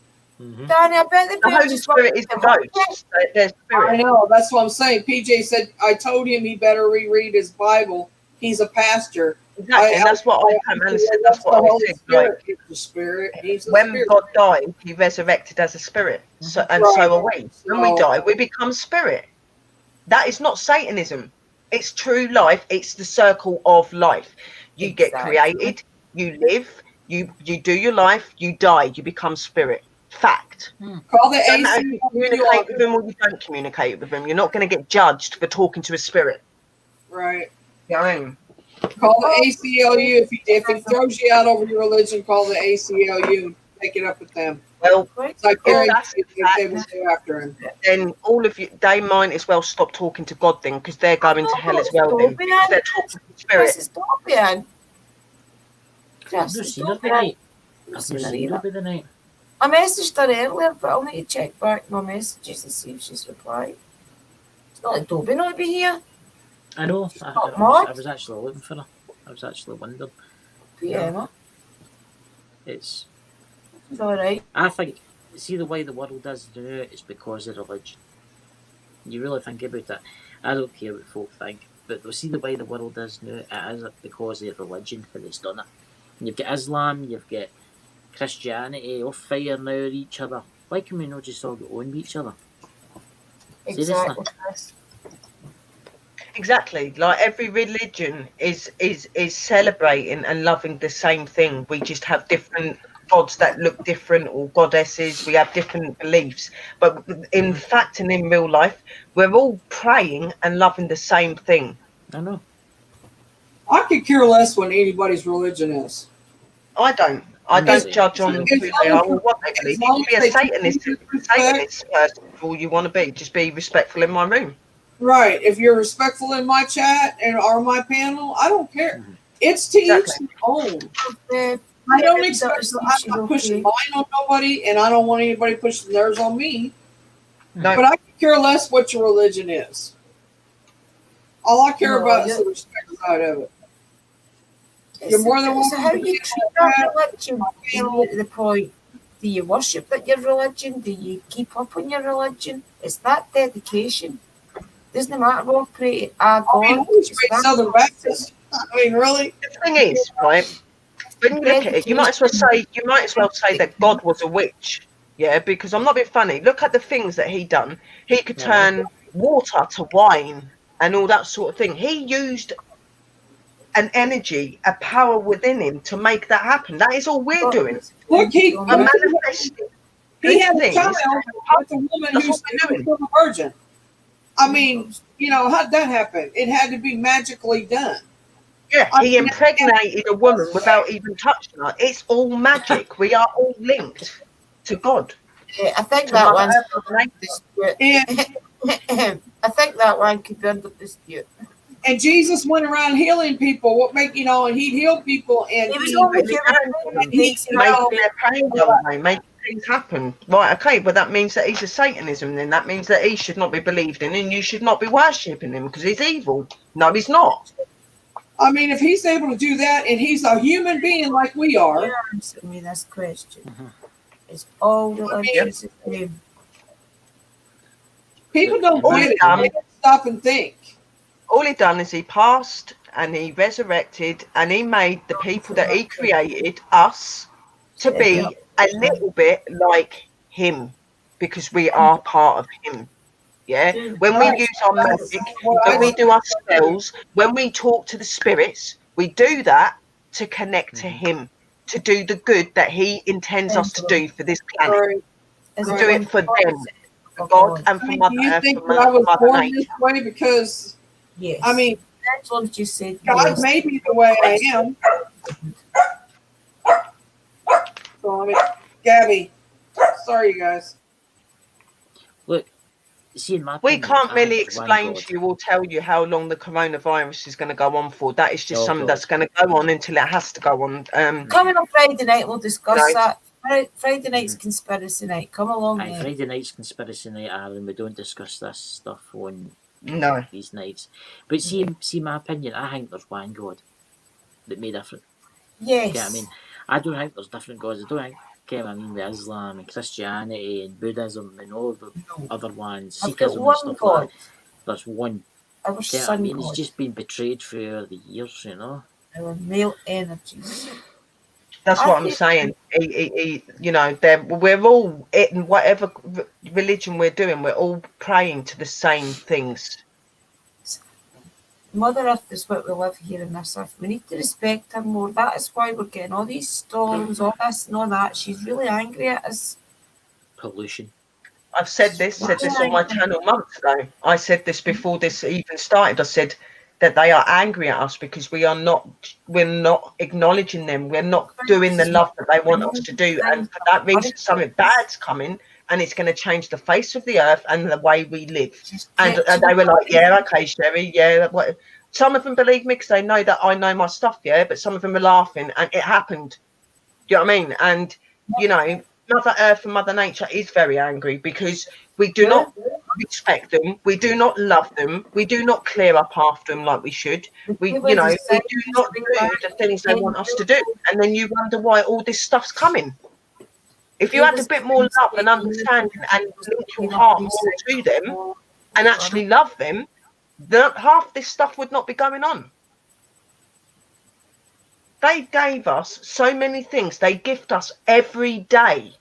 Mhm. Danny, I bet the The bear Holy just Spirit is the ghost. They're I spirit. know. That's what I'm saying. PJ said I told him he better reread his Bible. He's a pastor. Exactly, and that's what I came and said. That's the what I Holy said. Spirit. Like, He's the Spirit. He's the when Spirit. God died, he resurrected as a spirit. So and Right. so are we. When we So- die, we become spirit. That is not Satanism. It's true life. It's the circle of life. You get Exactly. created, you live, you do your life, you die, you become spirit. Fact. Call the Doesn't matter if you ACLU. communicate with them or you don't communicate with them. You're not going to get judged for talking to a spirit. Right. You know what I mean? Call the ACLU if he throws you out over your religion. Call the ACLU and take it up with them. Well, So I guarantee that's you they will go after him. then all of you, they might as well stop talking to God then, because they're going to hell as well then, because they're talking to spirit. Chris, stop it. I've Chris, not seen her stop the it. night. I've I've seen not her seen her either. the night. I messaged her earlier, but I'll need to check back my messages and see if she's replied. It's not like Dobie not be here. I know. not I mad. was actually looking for her. I was actually wondering. Yeah, It's. it's alright. I think. See the way the world is now. It's because of religion. You really think about it. I don't care what folk think, but they'll see the way the world is now. It is because of religion that it's done it. You've got Islam. You've got Christianity. All fighting now at each other. Why can we not just all get on with each other? Exactly, Chris. Exactly. Like every religion is celebrating and loving the same thing. We just have different gods that look different, or goddesses. We have different beliefs, but in fact and in real life, we're all praying and loving the same thing. I know. I could care less what anybody's religion is. I don't judge on who they are or what they believe. You can be a Satanist person if all you want to be. Just be respectful in my room. Right. If you're respectful in my chat or my panel, I don't care. It's to each their own. I don't expect. I'm not pushing mine on nobody, and I don't want anybody pushing theirs on me. No. But I can care less what your religion is. All I care about is the respect side of it. You're more than welcome. So how you treat that religion is the point. Do you worship that your religion? Do you keep up on your religion? It's that dedication. Doesn't matter what pray God. I mean, Southern Baptist. I mean, really. The thing is, right? When you look at it, you might as well say that God was a witch. Yeah, because I'm not being funny. Look at the things that he done. He could turn water to wine and all that sort of thing. He used an energy, a power within him to make that happen. That is all we're doing. Look, he manifesting. He had a child with a woman who's a virgin. I mean, you know, how'd that happen? It had to be magically done. Yeah, he impregnated a woman without even touching her. It's all magic. We are all linked to God. Yeah, I think that one's I think that one could be under dispute. And Jesus went around healing people. What make you know? And he'd heal people, and he was only making things happen. Right? Okay, but that means that he's a Satanism. Then that means that he should not be believed in, and you should not be worshipping him because he's evil. No, he's not. I mean, if he's able to do that, and he's a human being like we are, answer me this question. It's all religions the same. People don't get it. They don't stop and think. All he done is he passed and he resurrected and he made the people that he created, us, to be a little bit like him because we are part of him. Yeah, when we use our magic, when we do our spells, when we talk to the spirits, we do that to connect to him, to do the good that he intends us to do for this planet. To do it for them, for God and for Mother Earth. Do you think that I was born this way because? Yes. I mean, that's what you said. God made me the way I am. So I mean, Gabby, sorry, you guys. Look, see, in my we opinion, can't really explain to you or tell you how long the coronavirus is going to go on for. That is just something that's going to go on until it has to go on. Coming on Friday night, we'll discuss that. Friday night's conspiracy night. Come along. Friday night's conspiracy night, Alan. We don't discuss this stuff on No. these nights. But see my opinion, I think there's one God that made different. Yes. Okay, I mean, I don't think there's different gods. I don't think, okay, I mean, with Islam and Christianity and Buddhism and all the other ones, I've got Sikhism and one stuff God. like that. There's one. Our Okay, I sun mean, he's God. just been betrayed through the years, you know. Our male energies. That's what I'm saying. You know, we're all in whatever religion we're doing. We're all praying to the same things. Mother Earth is what we live here in this earth. We need to respect her more. That is why we're getting all these storms, all this and all that. She's really angry at us. Pollution. I've said this on my channel months ago. I said this before this even started. I said that they are angry at us because we're not acknowledging them. We're not doing the love that they want us to do, and for that reason, something bad's coming, and it's going to change the face of the earth and the way we live. And they were like, "Yeah, okay, Sherry, yeah." What? Some of them believe me because they know that I know my stuff, yeah. But some of them are laughing, and it happened. Do you know what I mean? And you know, Mother Earth and Mother Nature is very angry because we do not respect them, we do not love them, we do not clear up after them like we should. We do not do the things they want us to do, and then you wonder why all this stuff's coming. If you had a bit more love and understanding and link your heart more to them and actually love them, half this stuff would not be going on. They gave us so many things. They gift us every day.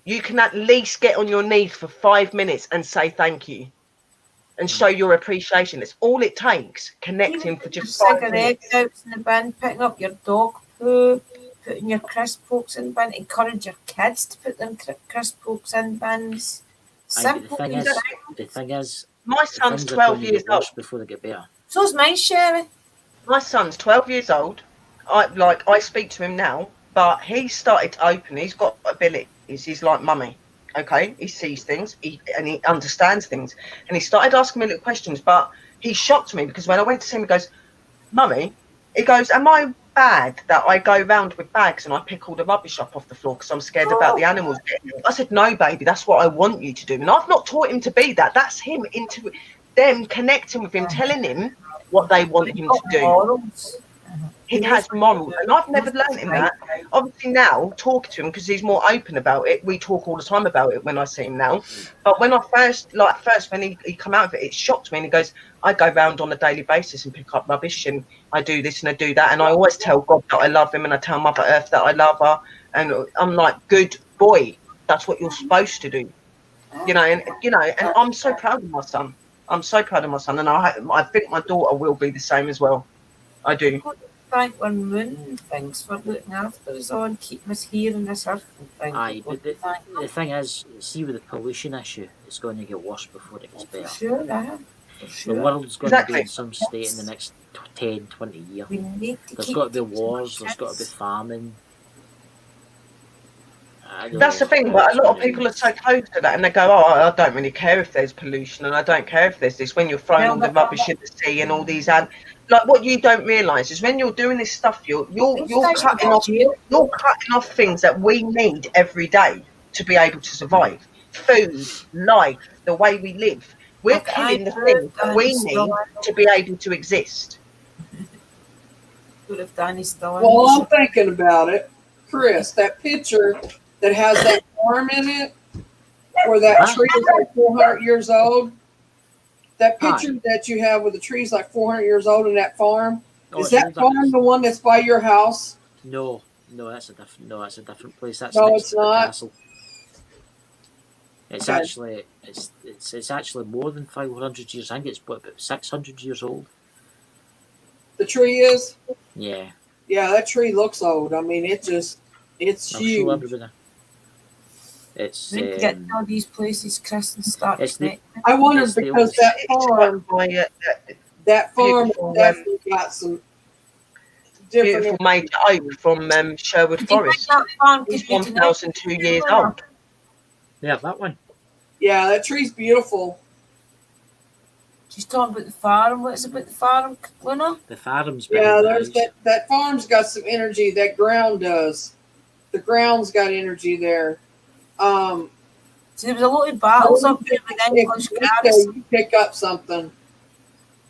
You can at least get on your knees for 5 minutes and say thank you and show your appreciation. It's all it takes, connecting for just 5 minutes. Cigarette in the bin, picking up your dog poo, putting your crisp pokes in the bin, encourage your kids to put them crisp pokes in bins. Simple thing is, my son's 12 years old. Before they get better. So's mine, Sherry. My son's 12 years old. I speak to him now, but he started to open. He's got abilities. He's like mummy. Okay, he sees things, and he understands things, and he started asking me little questions. But he shocked me because when I went to see him, he goes, "Mummy," he goes, "Am I bad that I go round with bags and I pick all the rubbish up off the floor because I'm scared about the animals getting it?" I said, "No, baby, that's what I want you to do." And I've not taught him to be that. That's him into them connecting with him, telling him what they want him to do. He has morals, and I've never learned him that. Obviously now, talking to him because he's more open about it. We talk all the time about it when I see him now. But when I first when he come out of it, it shocked me. And he goes, "I go round on a daily basis and pick up rubbish, and I do this and I do that, and I always tell God that I love him, and I tell Mother Earth that I love her." And I'm like, "Good boy, that's what you're supposed to do." And I'm so proud of my son. I'm so proud of my son, and I think my daughter will be the same as well. I do. Thank one moon things for looking after us all and keeping us here in this earth. Aye, but the thing is, see, with the pollution issue, it's going to get worse before it gets better. Sure. The world's going to be in some state in the next 10, 20 years. There's got to be wars, there's got to be famine. That's the thing, but a lot of people are so close to that, and they go, "Oh, I don't really care if there's pollution, and I don't care if there's this." When you're throwing all the rubbish in the sea and all these, and like what you don't realise is when you're doing this stuff, you're cutting off things that we need every day to be able to survive. Food, life, the way we live. We're killing the things that we need to be able to exist. Well, I'm thinking about it, Chris. That picture that has that farm in it, where that tree is like 400 years old. That picture that you have with the trees like 400 years old in that farm, is that farm the one that's by your house? No, that's a different place. That's no, next it's to the not. castle. It's actually it's actually more than 500 years. I think it's about 600 years old. The tree is? Yeah. Yeah, that tree looks old. I mean, it's huge. Show everybody. It's we get to all these places, Chris, and start connecting. I wonder because that farm definitely got some beautiful major oak from Sherwood Forest. It's 1,002 years old. Yeah, that one. Yeah, that tree's beautiful. She's talking about the farm. What is it about the farm, Luna? The farm's there's that farm's got some energy. That ground does. The ground's got energy there. So there was a lot of battles up there with English garrison. You pick up something.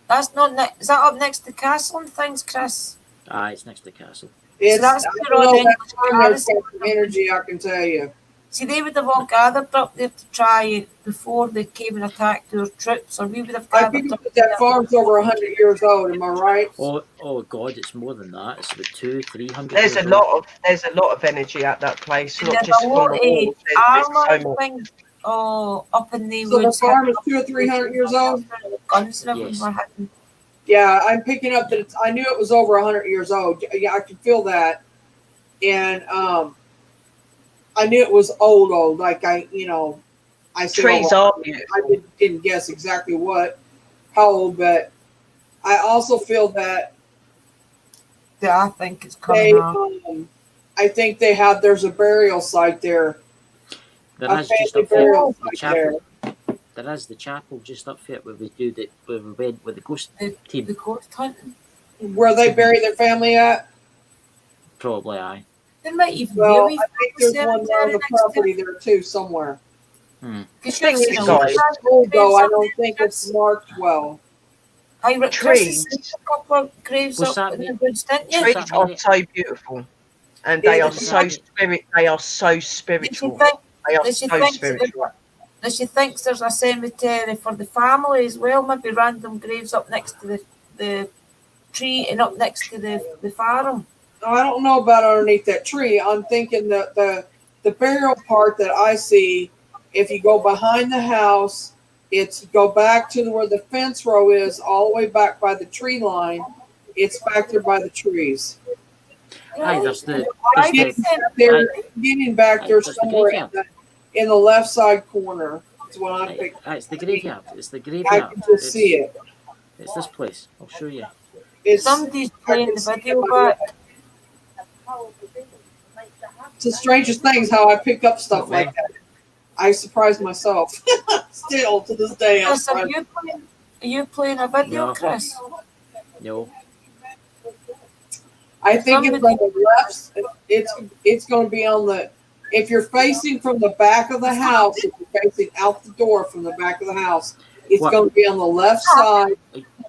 That's not is that up next to the castle and things, Chris? It's next to the castle. It's, that's I where don't all know the that English time there's garrison. some energy, I can tell you. See, they would have all gathered up there to try it before they came and attacked our troops, or we would have I gathered think up that there. farm's over 100 years old. Am I right? Oh God, it's more than that. It's about 200-300. There's a lot of energy at that place, And not there's just a from lot the of walls. There's so armour much. things. Oh, up in the So the woods. farm is 200 or 300 years old. Guns and everything Yes. were hidden. Yeah, I'm picking up that I knew it was over 100 years old. Yeah, I could feel that, and I knew it was old. Like I said, Trees are beautiful. I didn't guess exactly how old, but I also feel that Yeah, I think it's they, coming out. I think there's a burial site there. There A is just family up there. burial The site there. chapel. There is the chapel just up there where we went with the ghost team. The ghost hunting. Where they bury their family at? Probably aye. There might even Well, be a I think there's one on the property there too somewhere. Thing is, you guys, Although I don't think it's marked well. trees. Graves What's up that in the mean? woods, didn't you? Trees that are mean? so beautiful, and they are so spiritual. They are so spiritual. She thinks there's a cemetery for the family as well, maybe random graves up next to the tree and up next to the farm. No, I don't know about underneath that tree. I'm thinking that the burial part that I see, if you go behind the house, it's go back to where the fence row is, all the way back by the tree line. It's back there by the trees. Aye, there's the Getting back there There's the somewhere graveyard. in the left side corner. Is what I'm thinking. It's the graveyard. It's the I graveyard. can just see it. It's this place. I'll show you. It's Somebody's playing the video back. It's the strangest things how I pick up stuff like that. I surprise myself. Still to this day, I'm Chris, are surprised. you playing a video, No. Chris? No. I think it's on the left. It's going to be on the. If you're facing from the back of the house, if you're facing out the door from the back of the house, it's What? going to be on the left side,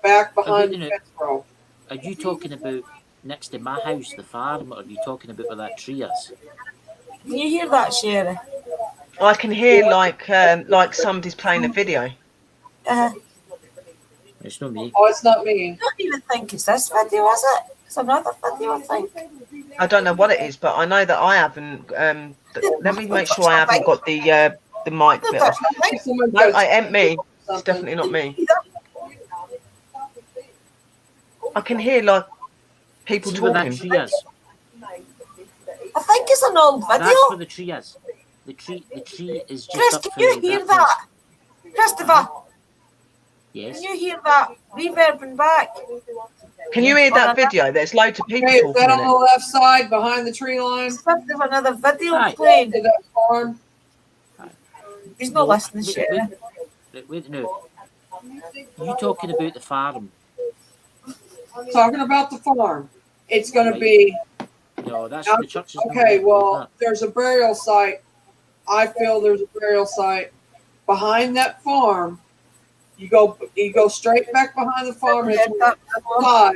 back behind the Are you- fence row. Are you talking about next to my house, the farm, or are you talking about where that tree is? Can you hear that, Sherry? I can hear like somebody's playing a video. It's not me. Oh, it's not me. I don't even think it's this video, is it? It's another video, I think. I don't know what it is, but I know that I haven't. Let me make sure I haven't got the mic bit off. No, it ain't me. It's definitely not me. I can hear like people See where that talking. tree is? I think it's an old That's video. where the tree is. The tree is just Chris, up can for you hear that? Christopher, Yes. can you hear that reverbing back? Can you hear that video? There's loads of people Okay, is talking that on in the it. left side behind the tree line? There's another video Aye. playing. To that farm? He's not listening, Wait, Sherry. wait now. You talking about the farm? Talking about the farm. It's going to be. No, that's the church. Okay, well, there's a burial site. I feel there's a burial site behind that farm. You go straight back behind the farm and side,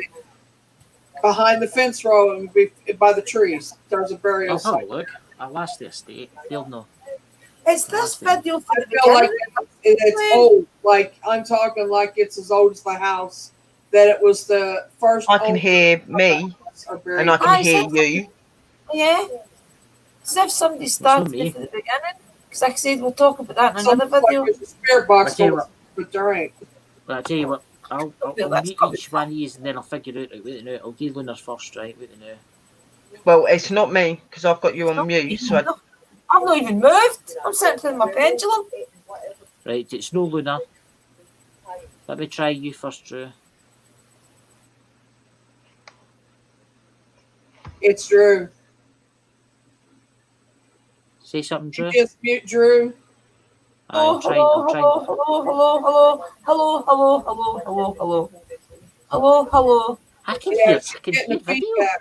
behind the fence row and by the trees. There's a burial I'll have site. a look. I'll ask the estate. They'll know. It's this video for I the feel like beginning. it's old. Like I'm talking like it's as old as the house. That it was the first. I can hear me and I can hear you. Yeah. As if somebody started me. it from the beginning. Because like I said, we'll talk about that in another video. Like there's a spirit box, I tell you what. but there ain't. But I tell you what, I'll that's meet probably each one of these and then I'll figure out. Right, wait a minute. I'll do Lunar's first, right? Wait a minute. Well, it's not me because I've got you on mute. So I've not even moved. I'm sitting playing my pendulum. Right, it's no Luna. Let me try you first, Drew. It's Drew. Say something, Drew. Just mute Drew. I'll try. I'll try. Hello. I can Yeah, hear. she's I can getting hear the video. feedback.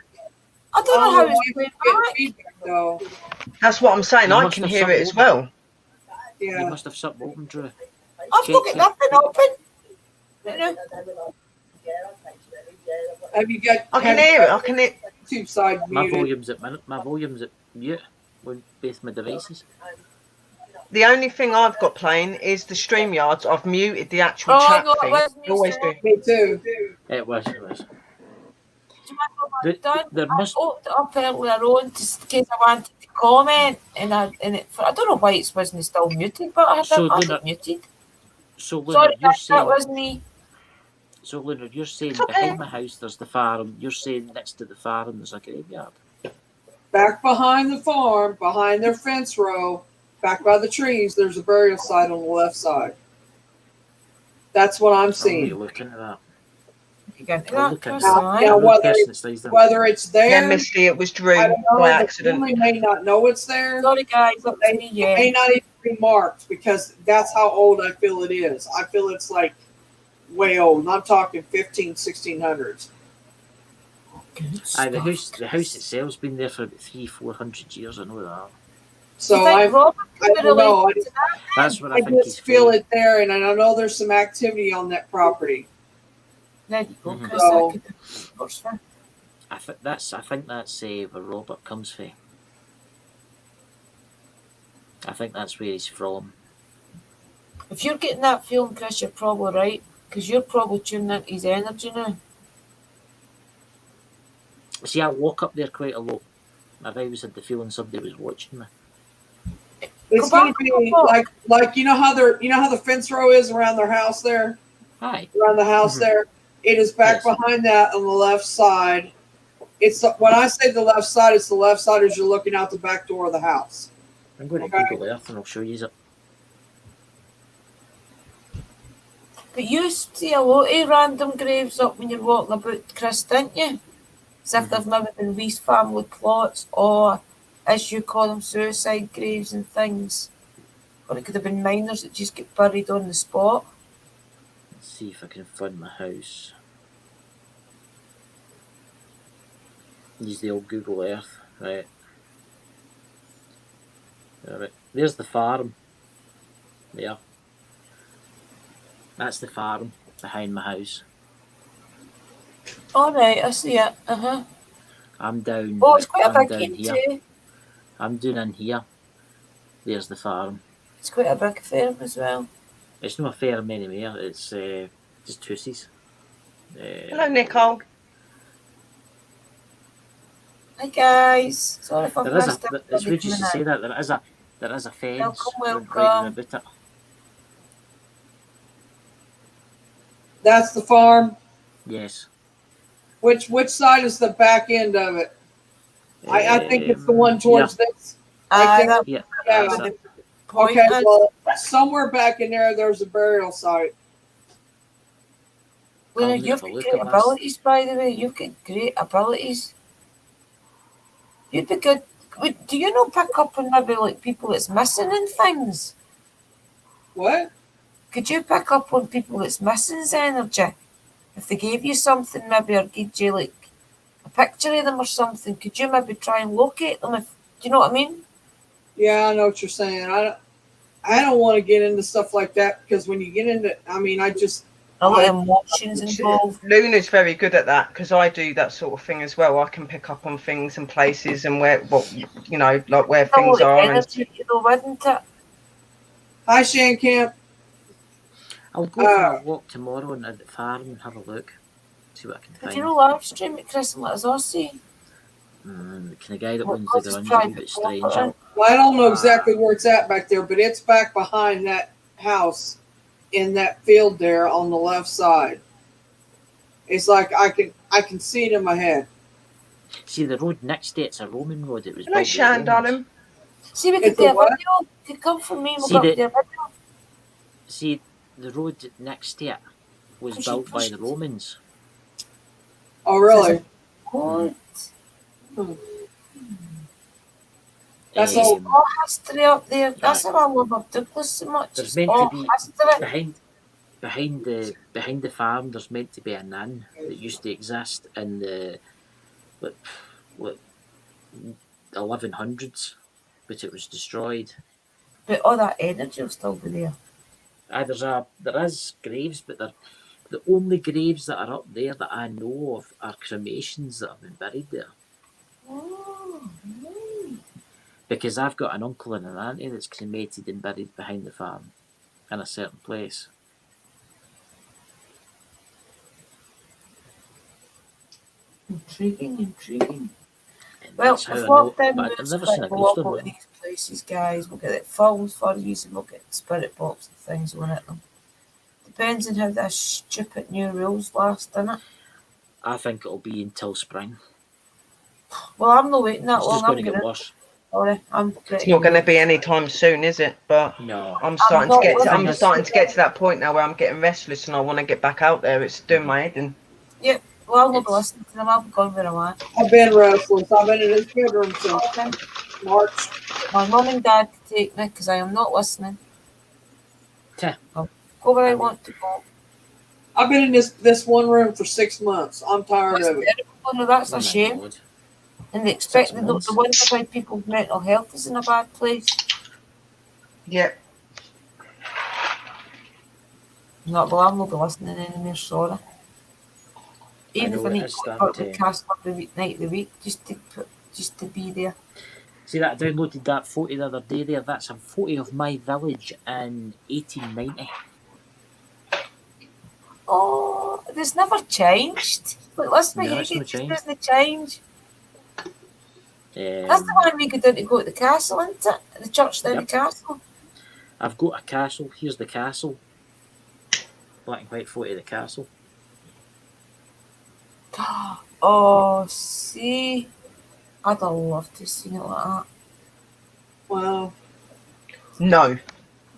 I don't know how it's She's playing getting back. feedback though. that's what I'm saying. You I must can have hear it as something. well. You Yeah. must have something open, Drew. I've not got nothing open. No. Have you got? I can hear it. I can hear. YouTube side My muted. volume's at mute with both my devices. The only thing I've got playing is the StreamYards. I've muted the actual Oh, chat no, it thing. was me, I always sorry. do. Me too. It was. Do you remember what There- I'd done? there I must- opened it up earlier on just in case I wanted to comment, and I don't know why it wasn't still muted, but I had So, it Luna, muted. So, Luna, Sorry, you're guys, that saying. was me. So, Luna, you're saying It's okay. behind my house there's the farm. You're saying next to the farm there's a graveyard. Back behind the farm, behind their fence row, back by the trees, there's a burial site on the left side. That's what I'm I'll need to seeing. look into that. You get to I'll that, look into Chris, that. aye. Yeah, I'm not the person that stays there. Whether it's there, Yeah, Misty, it was Drew I don't know. by The accident. family may not know it's there. Sorry, guys, that was me, It yeah. may not even be marked because that's how old I feel it is. I feel it's like way old. And I'm talking 1600s. Good Aye, the stuff. house itself's been there for about 300-400 years. I know that. Do So you think Robert I could be don't know. related to that? That's what I I think just he's feel fake. it there, and I know there's some activity on that property. There you go, Mhm. Chris. So- That could be worse for. I think that's where Robert comes from. I think that's where he's from. If you're getting that feeling, Chris, you're probably right, because you're probably tuning into his energy now. See, I walk up there quite a lot. I've always had the feeling somebody was watching me. It's Go going back, to be go back. like you know how the fence row is around their house there, Aye. around the house Mhm. there. It is back Yes. behind that on the left side. It's when I say the left side, it's the left side as you're looking out the back door of the house. I'm going to Okay. Google Earth and I'll show you it. But you see a lot of random graves up when you're walking about, Chris, didn't you? As if they've maybe been wee family plots, or as you call them, suicide graves and things. Or it could have been miners that just get buried on the spot. Let's see if I can find my house. Use the old Google Earth. Right. Alright. There's the farm. There. That's the farm behind my house. All right, I see it. I'm down. Oh, it's quite a I'm big down one here. too. I'm down in here. There's the farm. It's quite a big farm as well. It's not a farm anymore. It's just tussies. Hello, Nicole. Hi guys. Sorry if I've There is missed a. it. It's weird just to say that there is a fence Welcome, right welcome. about it. That's the farm. Yes. Which side is the back end of it? I think it's the one towards this. Like that. Yeah. Yeah. That's it. Point Okay, is, well, somewhere back in there's a burial site. Luna, I'll need you've to got look great at this. abilities, by the way. You've got great abilities. You'd be good. Do you not pick up on maybe like people that's missing and things? What? Could you pick up on people that's missing's energy? If they gave you something, maybe, or gave you like a picture of them or something, could you maybe try and locate them? Do you know what I mean? Yeah, I know what you're saying. I don't want to get into stuff like that because when you get into, A lot of emotions involved. Luna's very good at that because I do that sort of thing as well. I can pick up on things and places and where, like where A things lot of are. And energy, wouldn't it? Hi, Shankamp. I'll go for a walk tomorrow and at the farm and have a look. See what I can Could find. you know live stream it, Chris, and let us all see? Can a guy that Well, owns I'll the just grunge try a wee to bit pull up strange it. out? Well, I don't know exactly where it's at back there, but it's back behind that house in that field there on the left side. It's like I can see it in my head. See, the road next to it's a Roman road. It was Hello, built by Shan, Romans. darling. See, we could It's do a a what? video. Could come from me. We'll See go the- do a video. See, the road next to it was Push it, built by push the it. Romans. Oh, really? Good. That's Um, all. All history up there. That's how I love Bob Douglas so much. There's It's meant all to be history. behind the farm. There's meant to be an inn that used to exist in the what 1100s, but it was destroyed. But all that energy will still be there. There is graves, but the only graves that are up there that I know of are cremations that have been buried there. Oh, right. Because I've got an uncle and an auntie that's cremated and buried behind the farm in a certain place. Intriguing. And Well, that's how if I know. lockdown But I've moves never quick, seen a we'll all ghost go on to one. these places, guys. We'll get films for you and we'll get spirit box and things on it. Depends on how this stupid new rules last, doesn't it? I think it'll be until spring. Well, I'm not waiting that It's long. just going I'm to get gonna. worse. Sorry, I'm It's pretty. not going to be any time soon, is it? But No. I'm starting to not get. listening. I'm starting to get to that point now where I'm getting restless and I want to get back out there. It's doing my head in. Yep. Well, I'll not be It's- listening to them. I'll be going where I'm at. I've been restless. I've been in his bedroom since Okay. March. My mum and dad to take me because I am not listening. Teh. I'll go where I want to go. I've been in this one room for 6 months. I'm tired That's of it. terrible. No, that's Oh a my shame. God. And they expect 6 the months. wonder why people's mental health is in a bad place. Yep. Not well, I'm not be listening anymore, sorry. Even if know I it need is to go starting to the to- castle every night of the week just to be there. See that I downloaded that photo the other day there. That's a photo of my village in 1890. Oh, it's never changed. But listen, No, no, it's no it just change. doesn't change. That's the one we go down to go to the castle, isn't it? The church down Yep. the castle. I've got a castle. Here's the castle. Black and white photo of the castle. Oh, see, I'd love to see it like that. Well, No.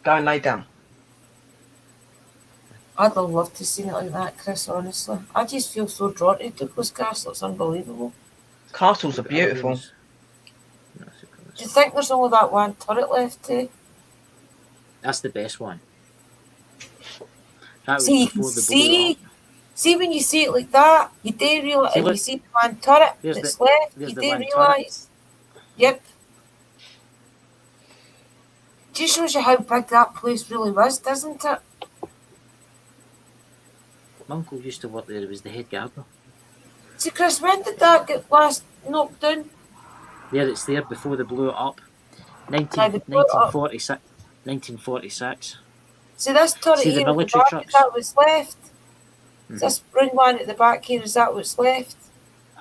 Go and lay down. I'd love to see it like that, Chris, honestly. I just feel so drawn to Douglas Castle. It's unbelievable. Castles are beautiful. Do you think there's only that one turret left too? That's the best one. That was See, you before can they blew it up. see when you see it like that, you do realise, See, if look, you see the one turret there's that's the- left, there's you the do one realise. Yep. Just shows you how big that place really was, doesn't it? My uncle used to work there. He was the head gardener. See, Chris, when did that get last knocked down? There, it's there before they blew it up. Aye, they blew it up. 1946. 1946. See, this turret See the here at the military back, trucks? is that what's left? Mhm. This ring one at the back here, is that what's left?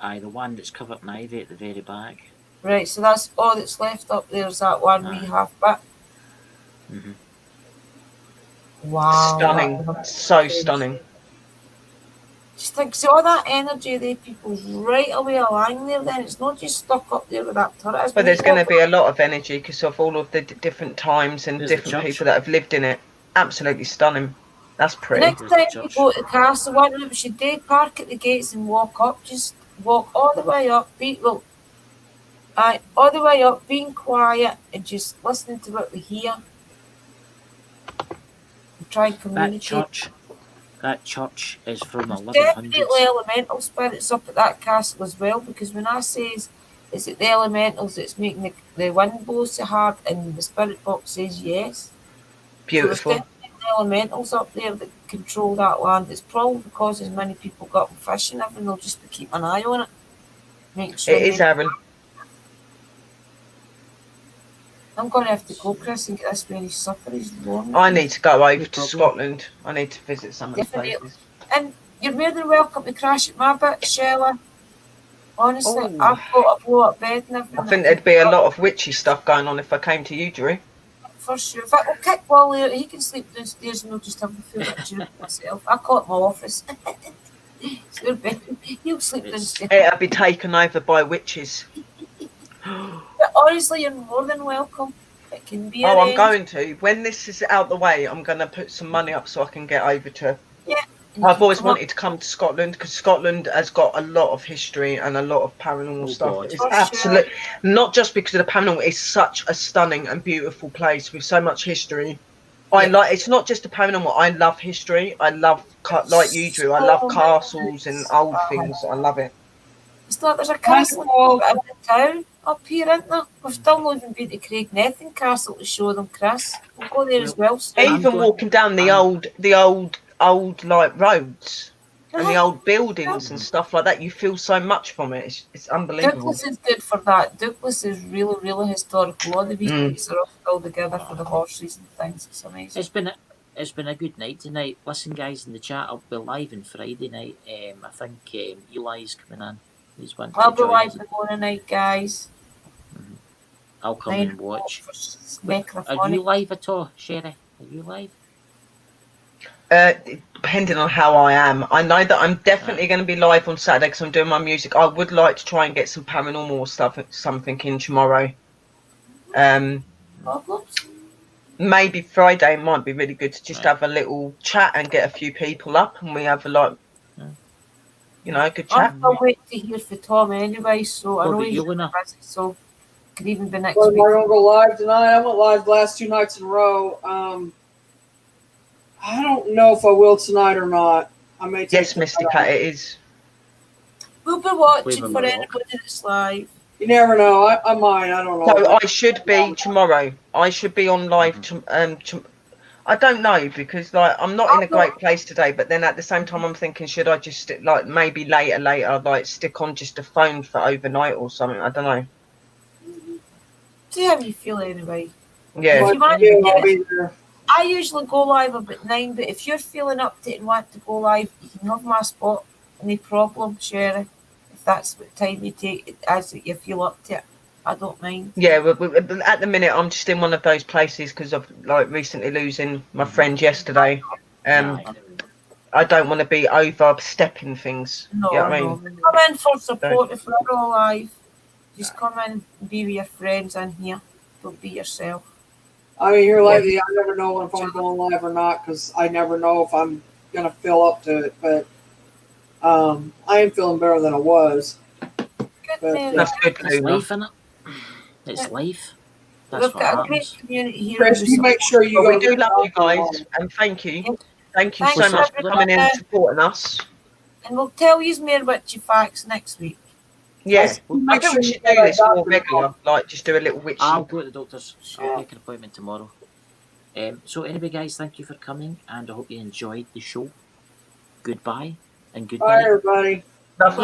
Aye, the one that's covered in ivy at the very back. Right, so that's all that's left up there is that one we Aye. have bit. Mhm. Wow. Stunning. that- So stunning. Just think, see all that energy there, people's right away along there then. It's not just stuck up there with that turret. It's But there's right going to up- be a lot of energy because of all of the different times and There's the different church. people that have lived in it. Absolutely stunning. That's The pretty. next There's time the you church. go to the castle, what we should do, park at the gates and walk up. Just walk all the way up, all the way up, being quiet and just listening to what we hear. And try and communicate. That church is from There's 1100s. definitely elemental spirits up at that castle as well, because when I says is it the elementals that's making the wind blow so hard, and the spirit box says yes. Beautiful. So there's definitely elementals up there that control that land. It's probably because as many people got them fishing, everything, they'll just keep an eye on it. Make sure It is, Aaron. I'm going to have to go, Chris, and get this very supper. He's lonely. I need to go over No to problem. Scotland. I need to visit some of the Definitely. places. And you're more than welcome to crash at my bit, Shella. Honestly, Oh. I've got a blow up bed and everything. I think there'd be a lot of witchy stuff going on if I came to you, Drew. For sure. In fact, we'll kick Wally out. He can sleep downstairs and we'll just have a full picture of myself. I call it my office. It's your bedroom. He'll sleep downstairs. It'll be taken over by witches. But honestly, you're more than welcome. It can be Oh, I'm arranged. going to. When this is out the way, I'm going to put some money up so I can get over to. And I've you always come up- wanted to come to Scotland because Scotland has got a lot of history and a lot of paranormal Oh, stuff. God. It's For sure. absolute, not just because of the paranormal. It's such a stunning and beautiful place with so much history. I Yeah. like. It's not just the paranormal. I love history. I love, like you, Drew. I love So castles and nice. old Oh. things. I love it. It's not, there's a castle in every town up here, isn't there? We've still not even been to Craignethan Castle to show them, Chris. We'll go there as well soon. Even walking down the old like roads and the old buildings and stuff like that, you feel so much from it. It's unbelievable. Douglas is good for that. Douglas is really, really historical. All the beaches are all still together for the horses and things. It's amazing. It's been a good night tonight. Listen, guys, in the chat, I'll be live on Friday night. I think Eli's coming in. He's one. I'll be live tomorrow night, guys. I'll come and watch. Are you live at all, Sherry? Are you live? Depending on how I am. I know that I'm definitely going to be live on Saturday because I'm doing my music. I would like to try and get some paranormal stuff, something in tomorrow. Maybe Friday might be really good to just have a little chat and get a few people up, and we have a good chat. I'm still waiting to hear from Tom anyway, so I know he's busy, so could even be next week. Am I going to go live tonight? I went live the last 2 nights in a row. I don't know if I will tonight or not. I may take Yes, Mr. Cat, it is. We'll be watching for anybody that's live. You never know. I might. I don't know. So I should be tomorrow. I should be on live. I don't know because I'm not in a great place today. But then at the same time, I'm thinking, should I just maybe later, stick on just a phone for overnight or something? I don't know. See how you feel anyway. Yeah. I usually go live about 9, but if you're feeling up to it and want to go live, you can have my spot. No problem, Sherry. If that's what time you take it, as you feel up to it, I don't mind. Yeah, at the minute, I'm just in one of those places because of recently losing my friend yesterday. I don't want to be overstepping things. No, you know what I mean? Come in for support if we're all live. Just come in and be with your friends in here. Don't be yourself. I mean, here lately, I never know if I'm going live or not because I never know if I'm going to fill up to it. But I am feeling better than I was. That's good. It's life, innit? It's life. That's We've got a great community here. Chris, you make sure you we do love you guys, and thank you. Thank you so much for coming in and supporting us. And we'll tell you more about your facts next week. Yes, I think we should do this more regular, just do a little witch. I'll go to the doctor's. I'll make an appointment tomorrow. So anyway, guys, thank you for coming, and I hope you enjoyed the show. Goodbye and good night. Bye, everybody. Love,